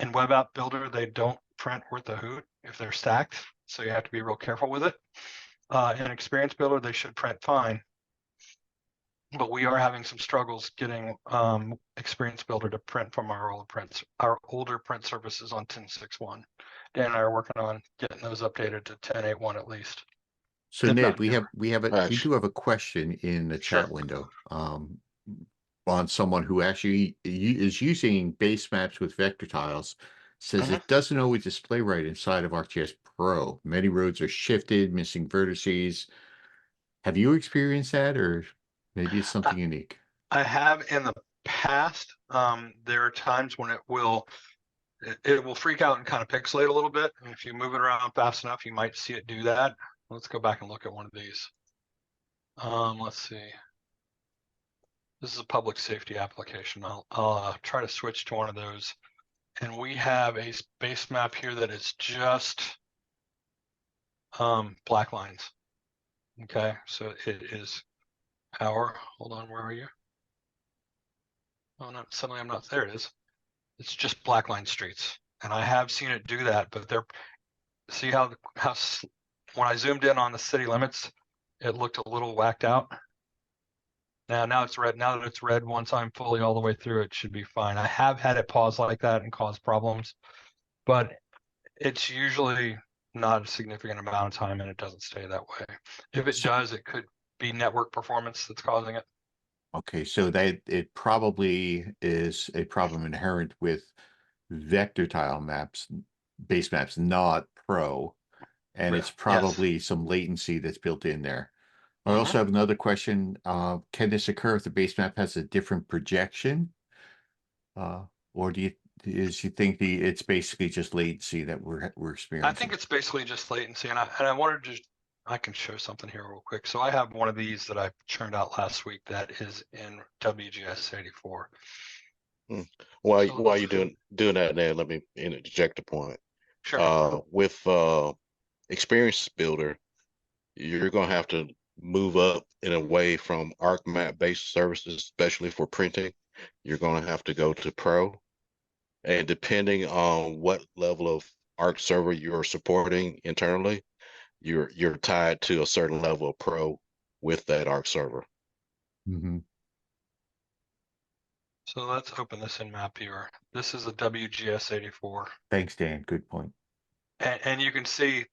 In Web App Builder, they don't print worth a hoot if they're stacked, so you have to be real careful with it. In Experience Builder, they should print fine, but we are having some struggles getting Experience Builder to print from our older print services on 10.6.1. Dan and I are working on getting those updated to 10.8.1 at least. So If Ned, not we newer. do have a question in the Sure. chat window on someone who actually is using base maps with vector tiles. Says it doesn't always display right inside of ArcGIS Pro. Many roads are shifted, missing vertices. Have you experienced that, or maybe it's something unique? I have in the past. There are times when it will freak out and kind of pixelate a little bit. And if you move it around fast enough, you might see it do that. Let's go back and look at one of these. Let's see. This is a public safety application. I'll try to switch to one of those. And we have a base map here that is just black lines. Okay, so it is hold on, where are you? Oh, no, suddenly I'm not, there it is. It's just black line streets. And I have seen it do that, but see how when I zoomed in on the city limits, it looked a little whacked out. Now it's red. Now that it's red, once I'm fully all the way through, it should be fine. I have had it pause like that and cause problems, but it's usually not a significant amount of time and it doesn't stay that way. If it does, it could be network performance that's causing it. Okay, so that it probably is a problem inherent with vector tile maps, base maps, not Pro, and it's Yeah. Yes. probably some latency that's built in there. I also have another question. Can this occur if the base map has a different projection? Or do you think it's basically just latency that we're I experiencing? think it's basically just latency, and I wanted to I can show something here real quick. So I have one of these that I churned out last week that is in WGS 84. While you doing that, Ned, let me interject a point. Sure. With Experience Builder, you're going to have to move up in a way from ArcMap based services, especially for printing. You're going to have to go to Pro, and depending on what level of Arc server you're supporting internally, you're tied to a certain level of Pro with that Arc server. Mm-hmm. So let's open this in Map Viewer. This is a WGS 84. Thanks, Dan. Good point. And you can see,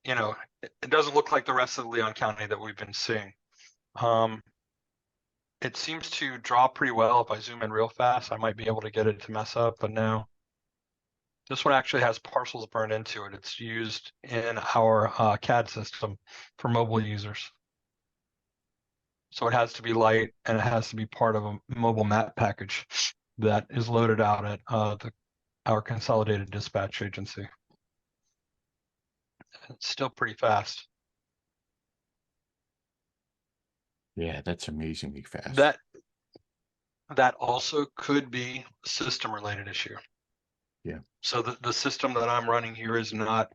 it doesn't look like the rest of Leon County that we've been seeing. It seems to draw pretty well. If I zoom in real fast, I might be able to get it to mess up, but no. This one actually has parcels burned into it. It's used in our CAD system for mobile users. So it has to be light and it has to be part of a mobile map package that is loaded out at our consolidated dispatch agency. It's still pretty fast. Yeah, that's amazingly fast. That also could be a system related issue. Yeah. So the system that I'm running here is not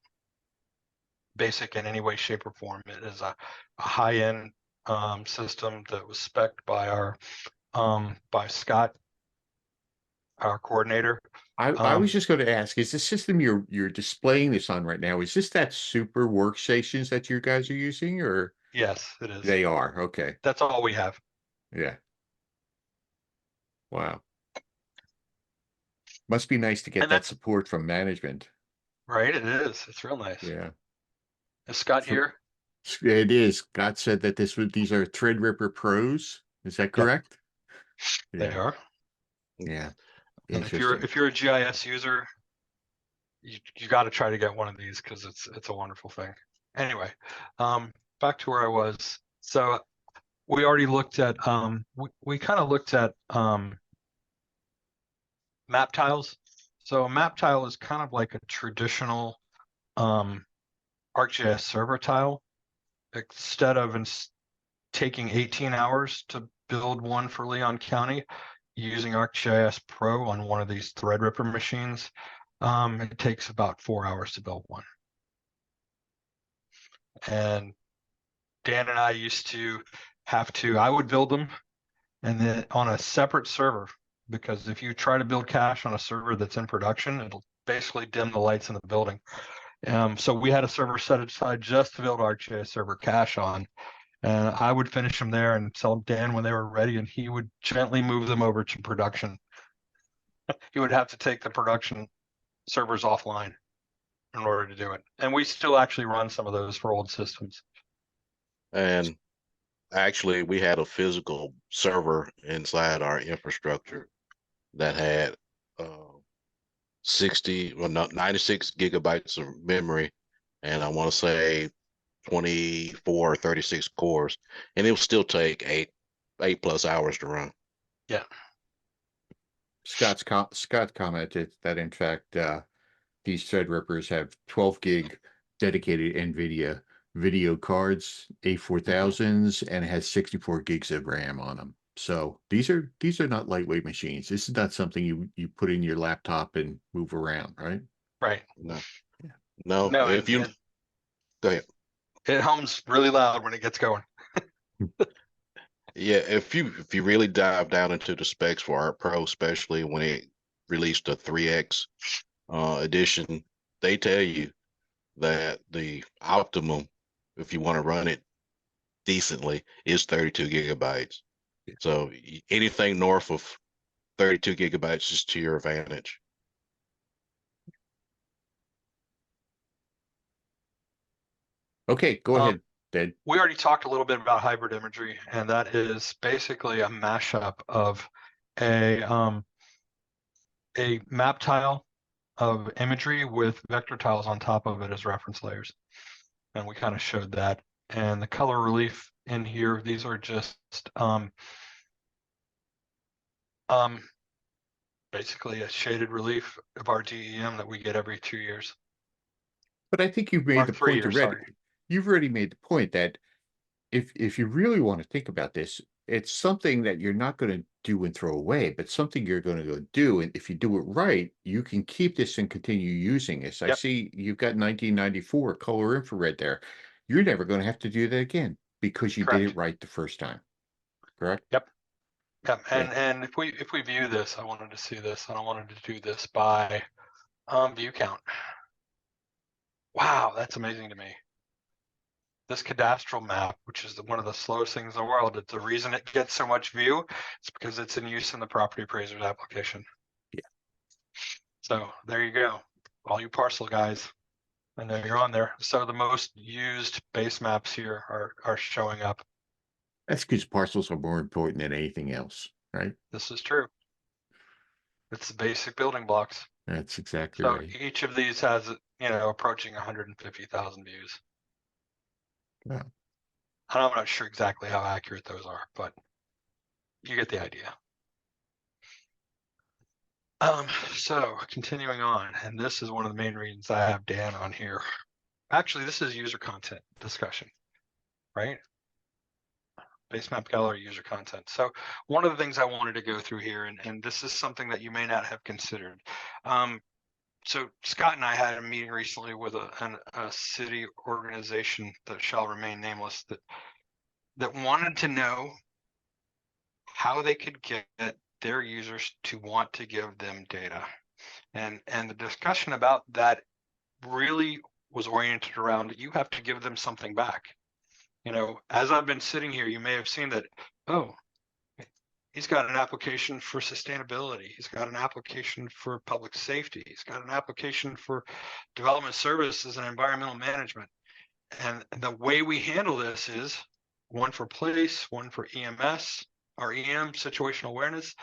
basic in any way, shape, or form. It is a high-end system that was spec'd by by Scott, our coordinator. I was just going to ask, is the system you're displaying this on right now, is this that super workstations that you guys are using, or? Yes, it is. They are, okay. That's all we have. Yeah. Wow. Must be nice to get And that that's support from management. right. It is. It's real nice. Yeah. Is Scott here? It is. Scott said that these are Threadripper Pros. Is that Yep, correct? they Yeah. are. Yeah. And Interesting. if you're a GIS user, you got to try to get one of these because it's a wonderful thing. Anyway, back to where I was. So we already looked at we kind of looked at map tiles. So a map tile is kind of like a traditional ArcGIS server tile. Instead of taking 18 hours to build one for Leon County using ArcGIS Pro on one of these Threadripper machines, it takes about 4 hours to build one. And Dan and I used to I would build them and then on a separate server, because if you try to build cache on a server that's in production, it'll basically dim the lights in the building. So we had a server set aside just to build ArcGIS server cache on, and I would finish them there and tell Dan when they were ready, and he would gently move them over to production. He would have to take the production servers offline in order to do it. And we still actually run some of those for old systems. And actually, we had a physical server inside our infrastructure that had 96 gigabytes of memory, and I want to say 24 or 36 cores, and it will still take eight plus hours to run. Yeah. Scott commented that in fact these Threadrippers have 12 gig dedicated NVIDIA video cards, A4000s, and it has 64 gigs of RAM on them. So these are not lightweight machines. This is not something you put in your laptop and move around, right? Right. No, Yeah. no. No, If you go ahead. it hums really loud when it gets going. Yeah, if you really dive down into the specs for Art Pro, especially when it released the 3X edition, they tell you that the optimum, if you want to run it decently, is 32 gigabytes. Yeah. So anything north of 32 gigabytes is to your advantage. Okay, go ahead, Ted. We already talked a little bit about hybrid imagery, and that is basically a mashup of a map tile of imagery with vector tiles on top of it as reference layers. And we kind of showed that. And the color relief in here, these are just basically a shaded relief of our DEM that we get every 2 years. But I think you've made Or the 3 point years, already. sorry. You've already made the point that if you really want to think about this, it's something that you're not going to do and throw away, but something you're going to go do. And if you do it right, you can keep this and continue using this. I Yep. see you've got 1994 color infrared there. You're never going to have to do that again because you did Correct. it right the first time. Correct? Yep. Yep. Yeah. And if we view this, I wanted to see this, and I wanted to do this by view count. Wow, that's amazing to me. This cadastral map, which is one of the slowest things in the world, it's the reason it gets so much view. It's because it's in use in the property appraiser's application. Yeah. So there you go, all you parcel guys. I know you're on there. So the most used base maps here are showing up. That's because parcels are more important than anything else, right? This is true. It's the basic building blocks. That's exactly So right. each of these has, approaching 150,000 views. Wow. And I'm not sure exactly how accurate those are, but you get the idea. So continuing on, and this is one of the main reasons I have Dan on here. Actually, this is user content discussion, right? Basemap Gallery user content. So one of the things I wanted to go through here, and this is something that you may not have considered. So Scott and I had a meeting recently with a city organization that shall remain nameless that wanted to know how they could get their users to want to give them data. And the discussion about that really was oriented around you have to give them something back. As I've been sitting here, you may have seen that, oh, he's got an application for sustainability. He's got an application for public safety. He's got an application for development services and environmental management. And the way we handle this is one for place, one for EMS, or EM, situational awareness.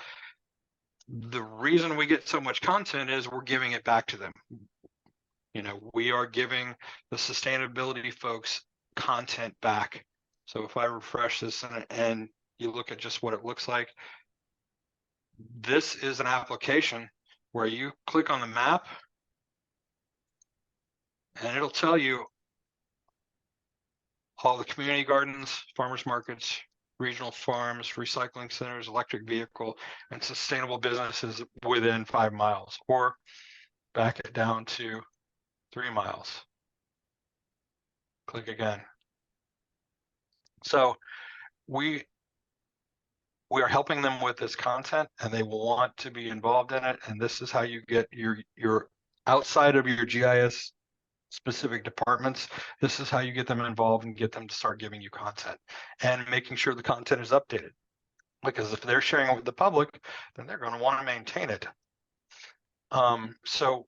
The reason we get so much content is we're giving it back to them. We are giving the sustainability folks content back. So if I refresh this and you look at just what it looks like, this is an application where you click on the map and it'll tell you all the community gardens, farmers markets, regional farms, recycling centers, electric vehicle, and sustainable businesses within 5 miles, or back it down to 3 miles. Click again. So we are helping them with this content, and they want to be involved in it. And this is how you get your outside of your GIS specific departments. This is how you get them involved and get them to start giving you content and making sure the content is updated. Because if they're sharing it with the public, then they're going to want to maintain it. So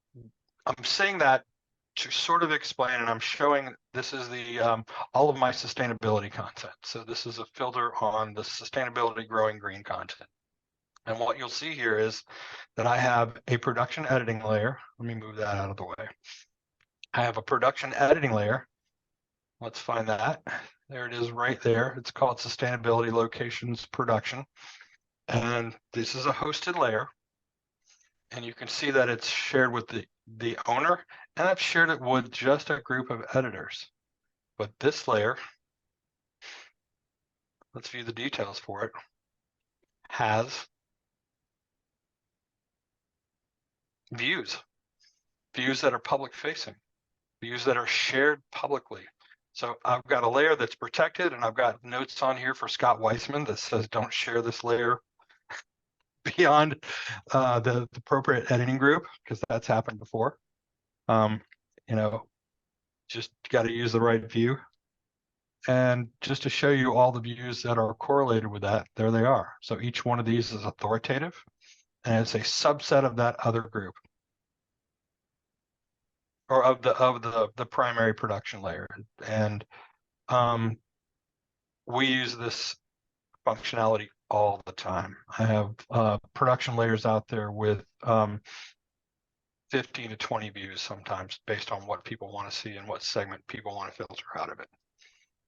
I'm saying that to sort of explain, and I'm showing this is the all of my sustainability content. So this is a filter on the sustainability growing green content. And what you'll see here is that I have a production editing layer. Let me move that out of the way. I have a production editing layer. Let's find that. There it is right there. It's called Sustainability Locations Production. And this is a hosted layer. And you can see that it's shared with the owner, and I've shared it with just a group of editors. But this layer, let's view the details for it, has views that are public facing, views that are shared publicly. So I've got a layer that's protected, and I've got notes on here for Scott Weissman that says don't share this layer beyond the appropriate editing group, because that's happened before. You know, just got to use the right view. And just to show you all the views that are correlated with that, there they are. So each one of these is authoritative, and it's a subset of that other group, or of the primary production layer. And we use this functionality all the time. I have production layers out there with 15 to 20 views sometimes, based on what people want to see and what segment people want to filter out of it.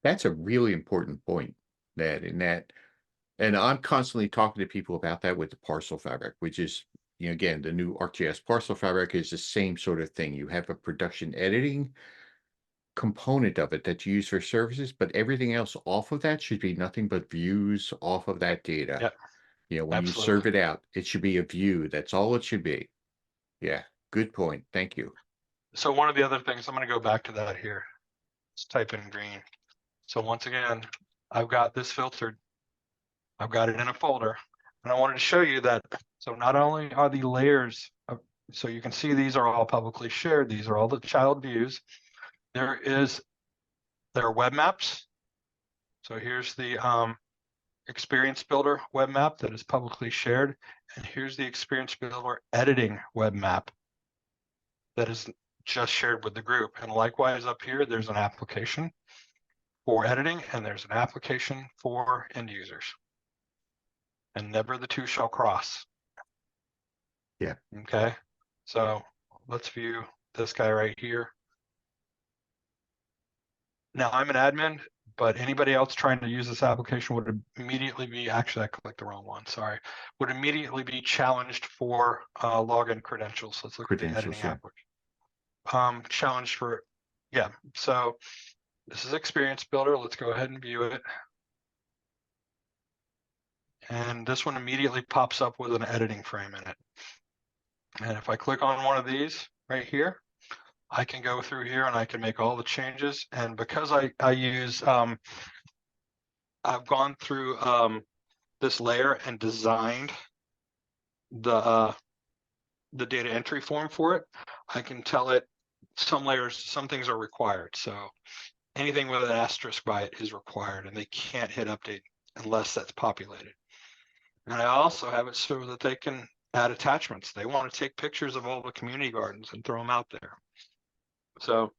That's a really important point, Ned, and I'm constantly talking to people about that with the parcel fabric, which is, again, the new ArcGIS parcel fabric is the same sort of thing. You have a production editing component of it that you use for services, but everything else off of that should be nothing but views off of that data. Yeah, When you absolutely. serve it out, it should be a view. That's all it should be. Yeah, good point. Thank you. So one of the other things, I'm going to go back to that here. Let's type in green. So once again, I've got this filtered. I've got it in a folder. And I wanted to show you that. So not only are the layers, so you can see these are all publicly shared. These are all the child views. There are web maps. So here's the Experience Builder web map that is publicly shared. And here's the Experience Builder editing web map that is just shared with the group. And likewise up here, there's an application for editing, and there's an application for end users. And never the two shall cross. Yeah. Okay. So let's view this guy right here. Now I'm an admin, but anybody else trying to use this application would immediately be, actually I clicked the wrong one, sorry, would immediately be challenged for login credentials. Let's look at the editing application. Challenged for, yeah. So this is Experience Builder. Let's go ahead and view it. And this one immediately pops up with an editing frame in it. And if I click on one of these right here, I can go through here and I can make all the changes. And because I use, I've gone through this layer and designed the data entry form for it, I can tell it some layers, some things are required. So anything with an asterisk by it is required, and they can't hit update unless that's populated. And I also have it so that they can add attachments. They want to take pictures of all the community gardens and throw them out there. So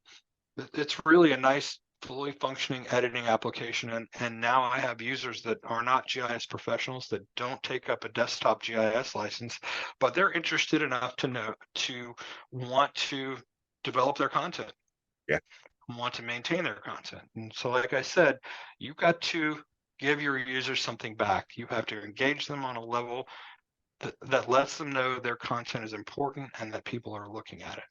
it's really a nice, fully functioning editing application. And now I have users that are not GIS professionals, that don't take up a desktop GIS license, but they're interested enough to want to develop their content. Yeah. Want to maintain their content. And so, like I said, you've got to give your users something back. You have to engage them on a level that lets them know their content is important and that people are looking at it.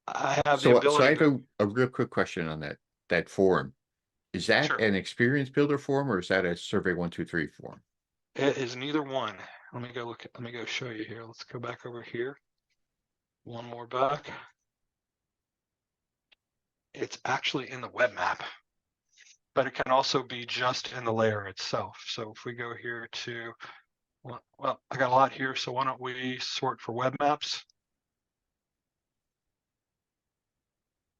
I have the So I ability have to, a real quick question on that form. Is that sure, an experience builder form or is that a survey 123 form? it is neither one. Let me go show you here. Let's go back over here. One more back. It's actually in the web map, but it can also be just in the layer itself. So if we go here to, well, I got a lot here, so why don't we sort for web maps?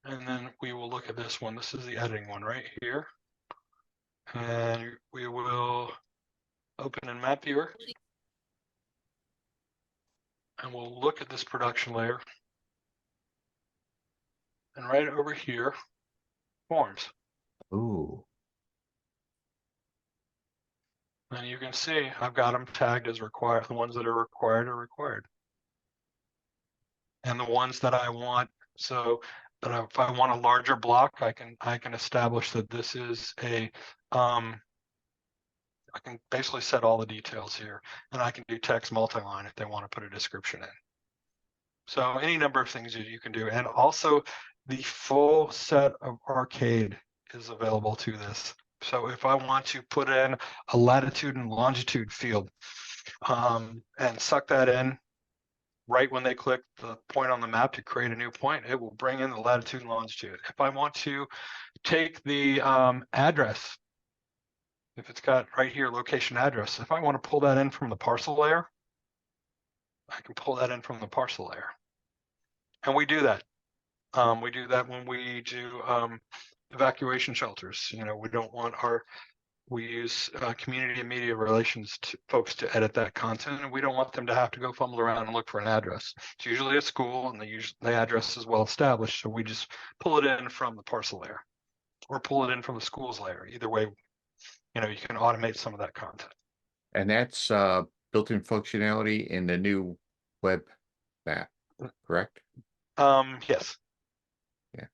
And then we will look at this one. This is the editing one right here. And we will open in Map Viewer. And we'll look at this production layer. And right over here, forms. Oh, And you can see I've got them tagged as required. The ones that are required are required. And the ones that I want, so that if I want a larger block, I can establish that this is a I can basically set all the details here, and I can do text multi-line if they want to put a description in. So any number of things that you can do. And also the full set of Arcade is available to this. So if I want to put in a latitude and longitude field and suck that in right when they click the point on the map to create a new point, it will bring in the latitude and longitude. If I want to take the address, if it's got right here location address, if I want to pull that in from the parcel layer, I can pull that in from the parcel layer. And we do that. We do that when we do evacuation shelters. You know, we don't want we use community and media relations folks to edit that content, and we don't want them to have to go fumble around and look for an address. It's usually a school, and the address is well established, so we just pull it in from the parcel layer or pull it in from the schools layer. Either way, you know, you can automate some of that content. and that's built-in functionality in the new web map, correct? Yes. Yeah.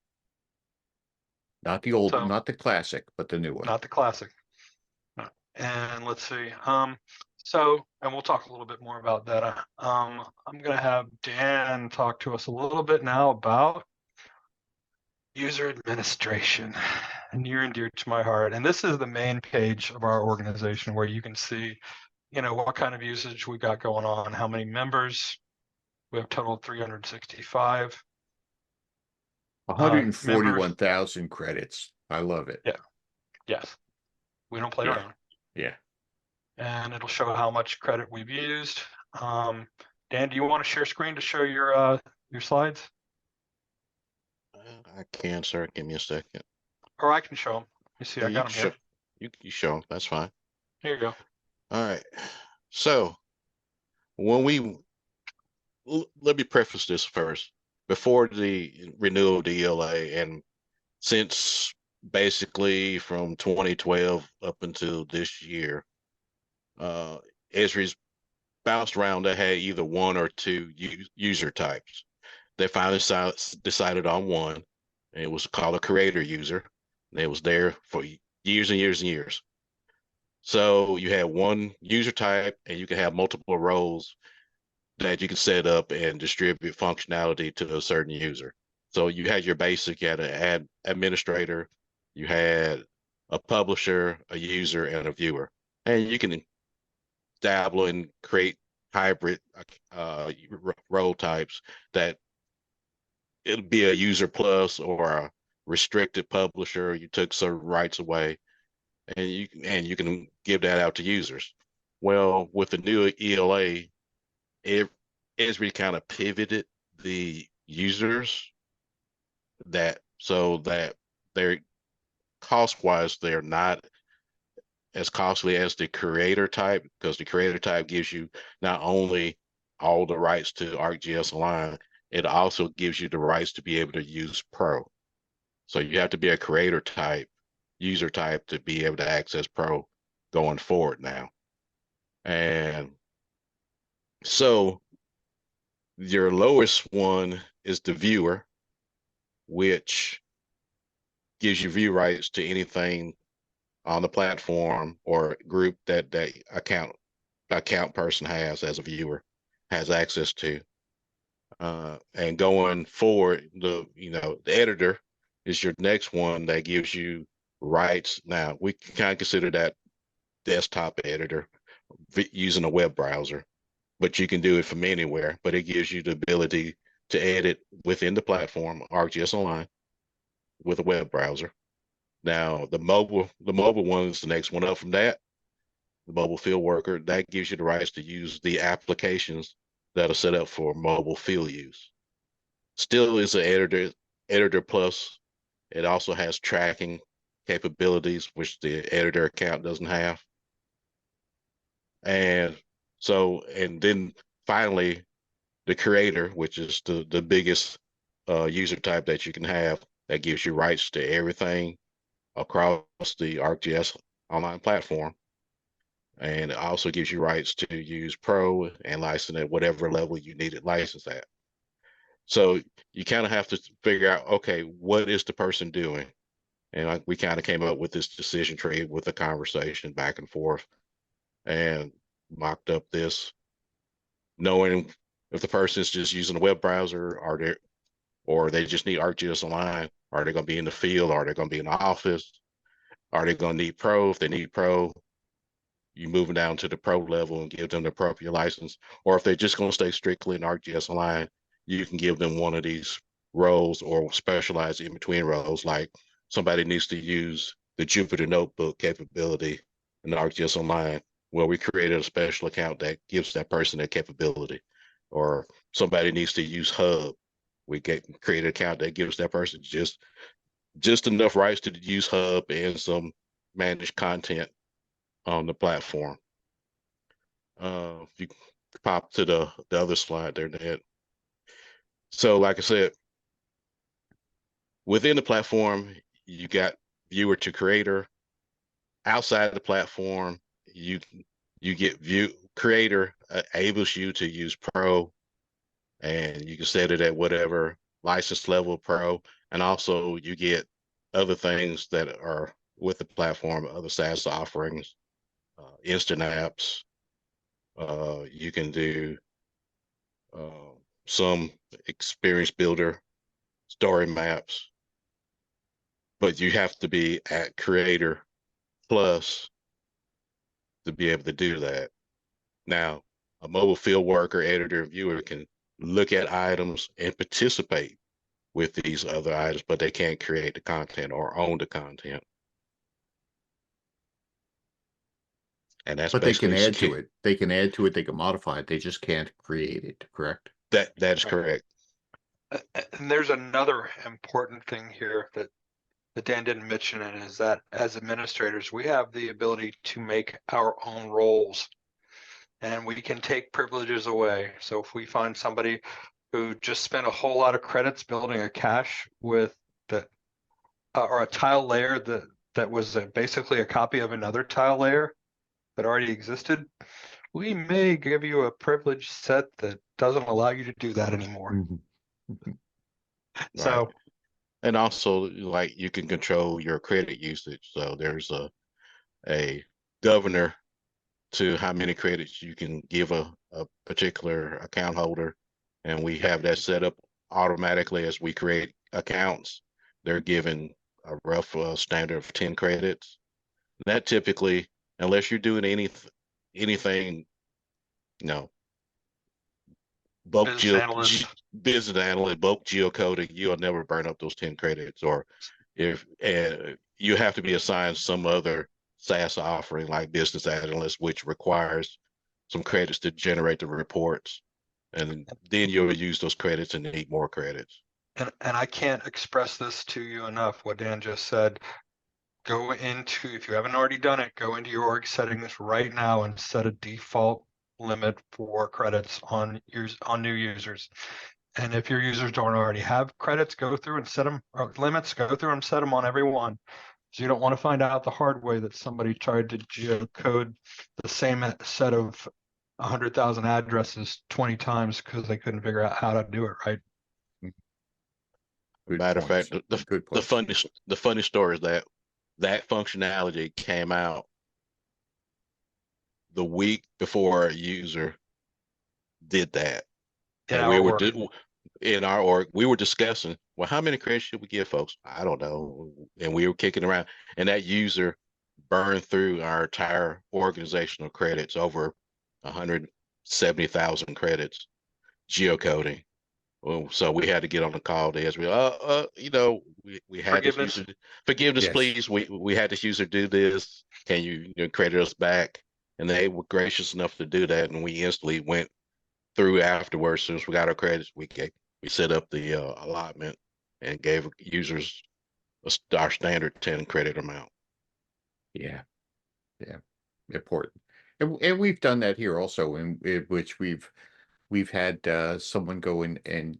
Not the old, So not the classic, but the new one. not the classic. No. And let's see. And we'll talk a little bit more about that. I'm going to have Dan talk to us a little bit now about user administration, near and dear to my heart. And this is the main page of our organization where you can see, you know, what kind of usage we got going on, how many members. We have a total of 365 members. 141,000 credits. I love it. Yeah. Yes. We don't play Yeah. around. Yeah. And it'll show how much credit we've used. Dan, do you want to share screen to show your slides? I can, sir. Give me a second. Or I can show them. You see, Yeah, I got them here. You show 'em. That's fine. Here you go. All right. So when let me preface this first. Before the renewal of the ELA, and since basically from 2012 up until this year, Esri's bounced around. They had either one or two user types. They finally decided on one, and it was called a creator user. And it was there for years and years and years. So you had one user type, and you can have multiple roles that you can set up and distribute functionality to a certain user. So you had your basic, you had an administrator, you had a publisher, a user, and a viewer. And you can dabble and create hybrid role types that it'll be a user plus or a restricted publisher. You took certain rights away, and you can give that out to users. Well, with the new ELA, Esri kind of pivoted the users so that they're cost wise, they're not as costly as the creator type, because the creator type gives you not only all the rights to ArcGIS Align, it also gives you the rights to be able to use Pro. So you have to be a creator type, user type to be able to access Pro going forward now. And so your lowest one is the viewer, which gives you view rights to anything on the platform or group that account account person has as a viewer has access to. And going forward, the editor is your next one that gives you rights. Now we can kind of consider that desktop editor using a web browser, but you can do it from anywhere. But it gives you the ability to edit within the platform, ArcGIS Online, with a web browser. Now the mobile one is the next one up from that. The mobile field worker, that gives you the rights to use the applications that are set up for mobile field use. Still is an editor plus. It also has tracking capabilities, which the editor account doesn't have. And and then finally, the creator, which is the biggest user type that you can have, that gives you rights to everything across the ArcGIS online platform. And it also gives you rights to use Pro and license at whatever level you need it licensed at. So you kind of have to figure out, okay, what is the person doing? And we kind of came up with this decision tree with a conversation back and forth and mocked up this, knowing if the person is just using a web browser, or they just need ArcGIS Online, are they going to be in the field? Are they going to be in the office? Are they going to need Pro? If they need Pro, you move them down to the Pro level and give them the appropriate license. Or if they're just going to stay strictly in ArcGIS Online, you can give them one of these roles or specialize in between roles. Like somebody needs to use the Jupyter Notebook capability in ArcGIS Online. Well, we created a special account that gives that person that capability. Or somebody needs to use Hub. We create an account that gives that person just enough rights to use Hub and some managed content on the platform. If you pop to the other slide there, Ned. So like I said, within the platform, you got viewer to creator. Outside the platform, you get creator enables you to use Pro, and you can set it at whatever license level Pro, and also you get other things that are with the platform, other SaaS offerings, instant apps. You can do some experience builder, story maps, but you have to be at creator plus to be able to do that. Now, a mobile field worker, editor, viewer can look at items and participate with these other items, but they can't create the content or own the content. And that's But they can basically add to it. They can add to it. They can modify it. They just can't create it. Correct? that is correct. And there's another important thing here that Dan didn't mention, and is that as administrators, we have the ability to make our own roles, and we can take privileges away. So if we find somebody who just spent a whole lot of credits building a cache with the or a tile layer that was basically a copy of another tile layer that already existed, we may give you a privilege set that doesn't allow you to do that anymore. Mm-hmm. So, Right. And also, like, you can control your credit usage. So there's a governor to how many credits you can give a particular account holder. And we have that set up automatically as we create accounts. They're given a rough standard of 10 credits. That typically, unless you're doing anything, you know, bulk business analyst, business analyst, bulk geocoding, you'll never burn up those 10 credits. Or if you have to be assigned some other SaaS offering like business analyst, which requires some credits to generate the reports. And then you'll use those credits and need more credits. and I can't express this to you enough, what Dan just said. Go into, if you haven't already done it, go into your org settings right now and set a default limit for credits on new users. And if your users don't already have credits, go through and set them, or limits, go through and set them on everyone. So you don't want to find out the hard way that somebody tried to geocode the same set of 100,000 addresses 20 times because they couldn't figure out how to do it right. Good Matter of points. fact, Good the points. funny story is that functionality came out the week before a user did that. In And our we were org. in our org, we were discussing, well, how many credits should we give folks? I don't know. And we were kicking around, and that user burned through our entire organizational credits, over 170,000 credits, geocoding. Well, so we had to get on the call to Israel. We had this Forgiveness. user, forgiveness, Yes. please. We had this user do this. Can you credit us back? And they were gracious enough to do that, and we instantly went through afterwards. As soon as we got our credits, we set up the allotment and gave users our standard 10 credit amount. Yeah. Yeah. Important. And we've done that here also, in which we've had someone go in and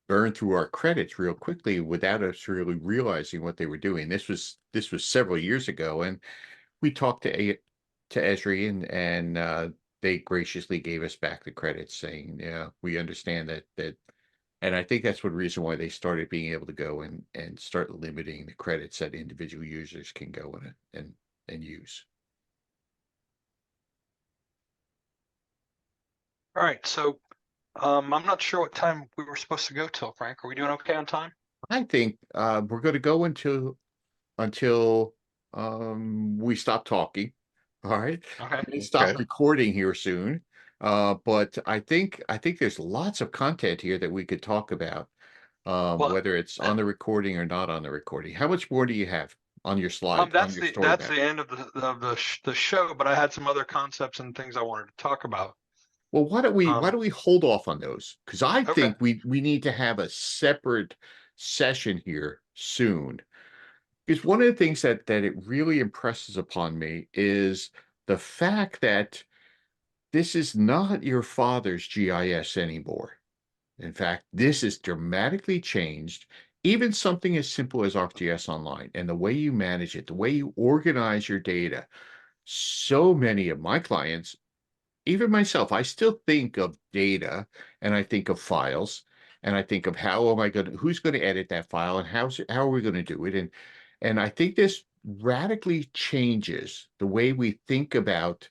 burn through our credits real quickly without us really realizing what they were doing. This was several years ago, and we talked to Esri, and they graciously gave us back the credits, saying, "Yeah, we understand that." And I think that's one reason why they started being able to go and start limiting the credits that individual users can go in and use. All right. So I'm not sure what time we were supposed to go till, Frank. Are we doing okay on time? I think we're going to go until we stop talking. All right. Okay. We may stop Okay. recording here soon. But I think there's lots of content here that we could talk about, Well, whether it's on the recording or not on the recording. How much more do you have on your slide, on that's your the story map? end of the show, but I had some other concepts and things I wanted to talk about. Well, why Um, don't we hold off on those? Because I okay. think we need to have a separate session here soon. Because one of the things that it really impresses upon me is the fact that this is not your father's GIS anymore. In fact, this is dramatically changed. Even something as simple as ArcGIS Online and the way you manage it, the way you organize your data. So many of my clients, even myself, I still think of data and I think of files and I think of who's going to edit that file and how are we going to do it? And I think this radically changes the way we think about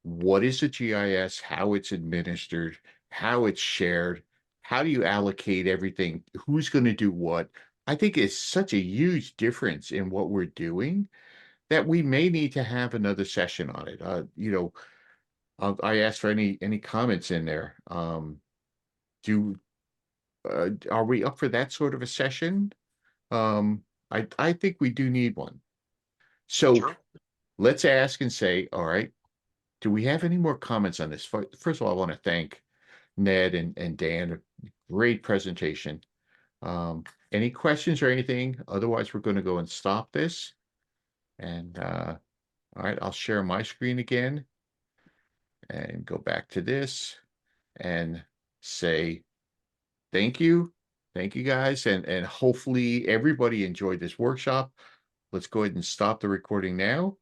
what is a GIS, how it's administered, how it's shared, how do you allocate everything, who's going to do what. I think it's such a huge difference in what we're doing that we may need to have another session on it. I asked for any comments in there. Do Are we up for that sort of a session? I think we do need one. So Sure. let's ask and say, all right, do we have any more comments on this? First of all, I want to thank Ned and Dan. Great presentation. Any questions or anything? Otherwise, we're going to go and stop this. And all right, I'll share my screen again and go back to this and say thank you. Thank you guys. And hopefully everybody enjoyed this workshop. Let's go ahead and stop the recording now.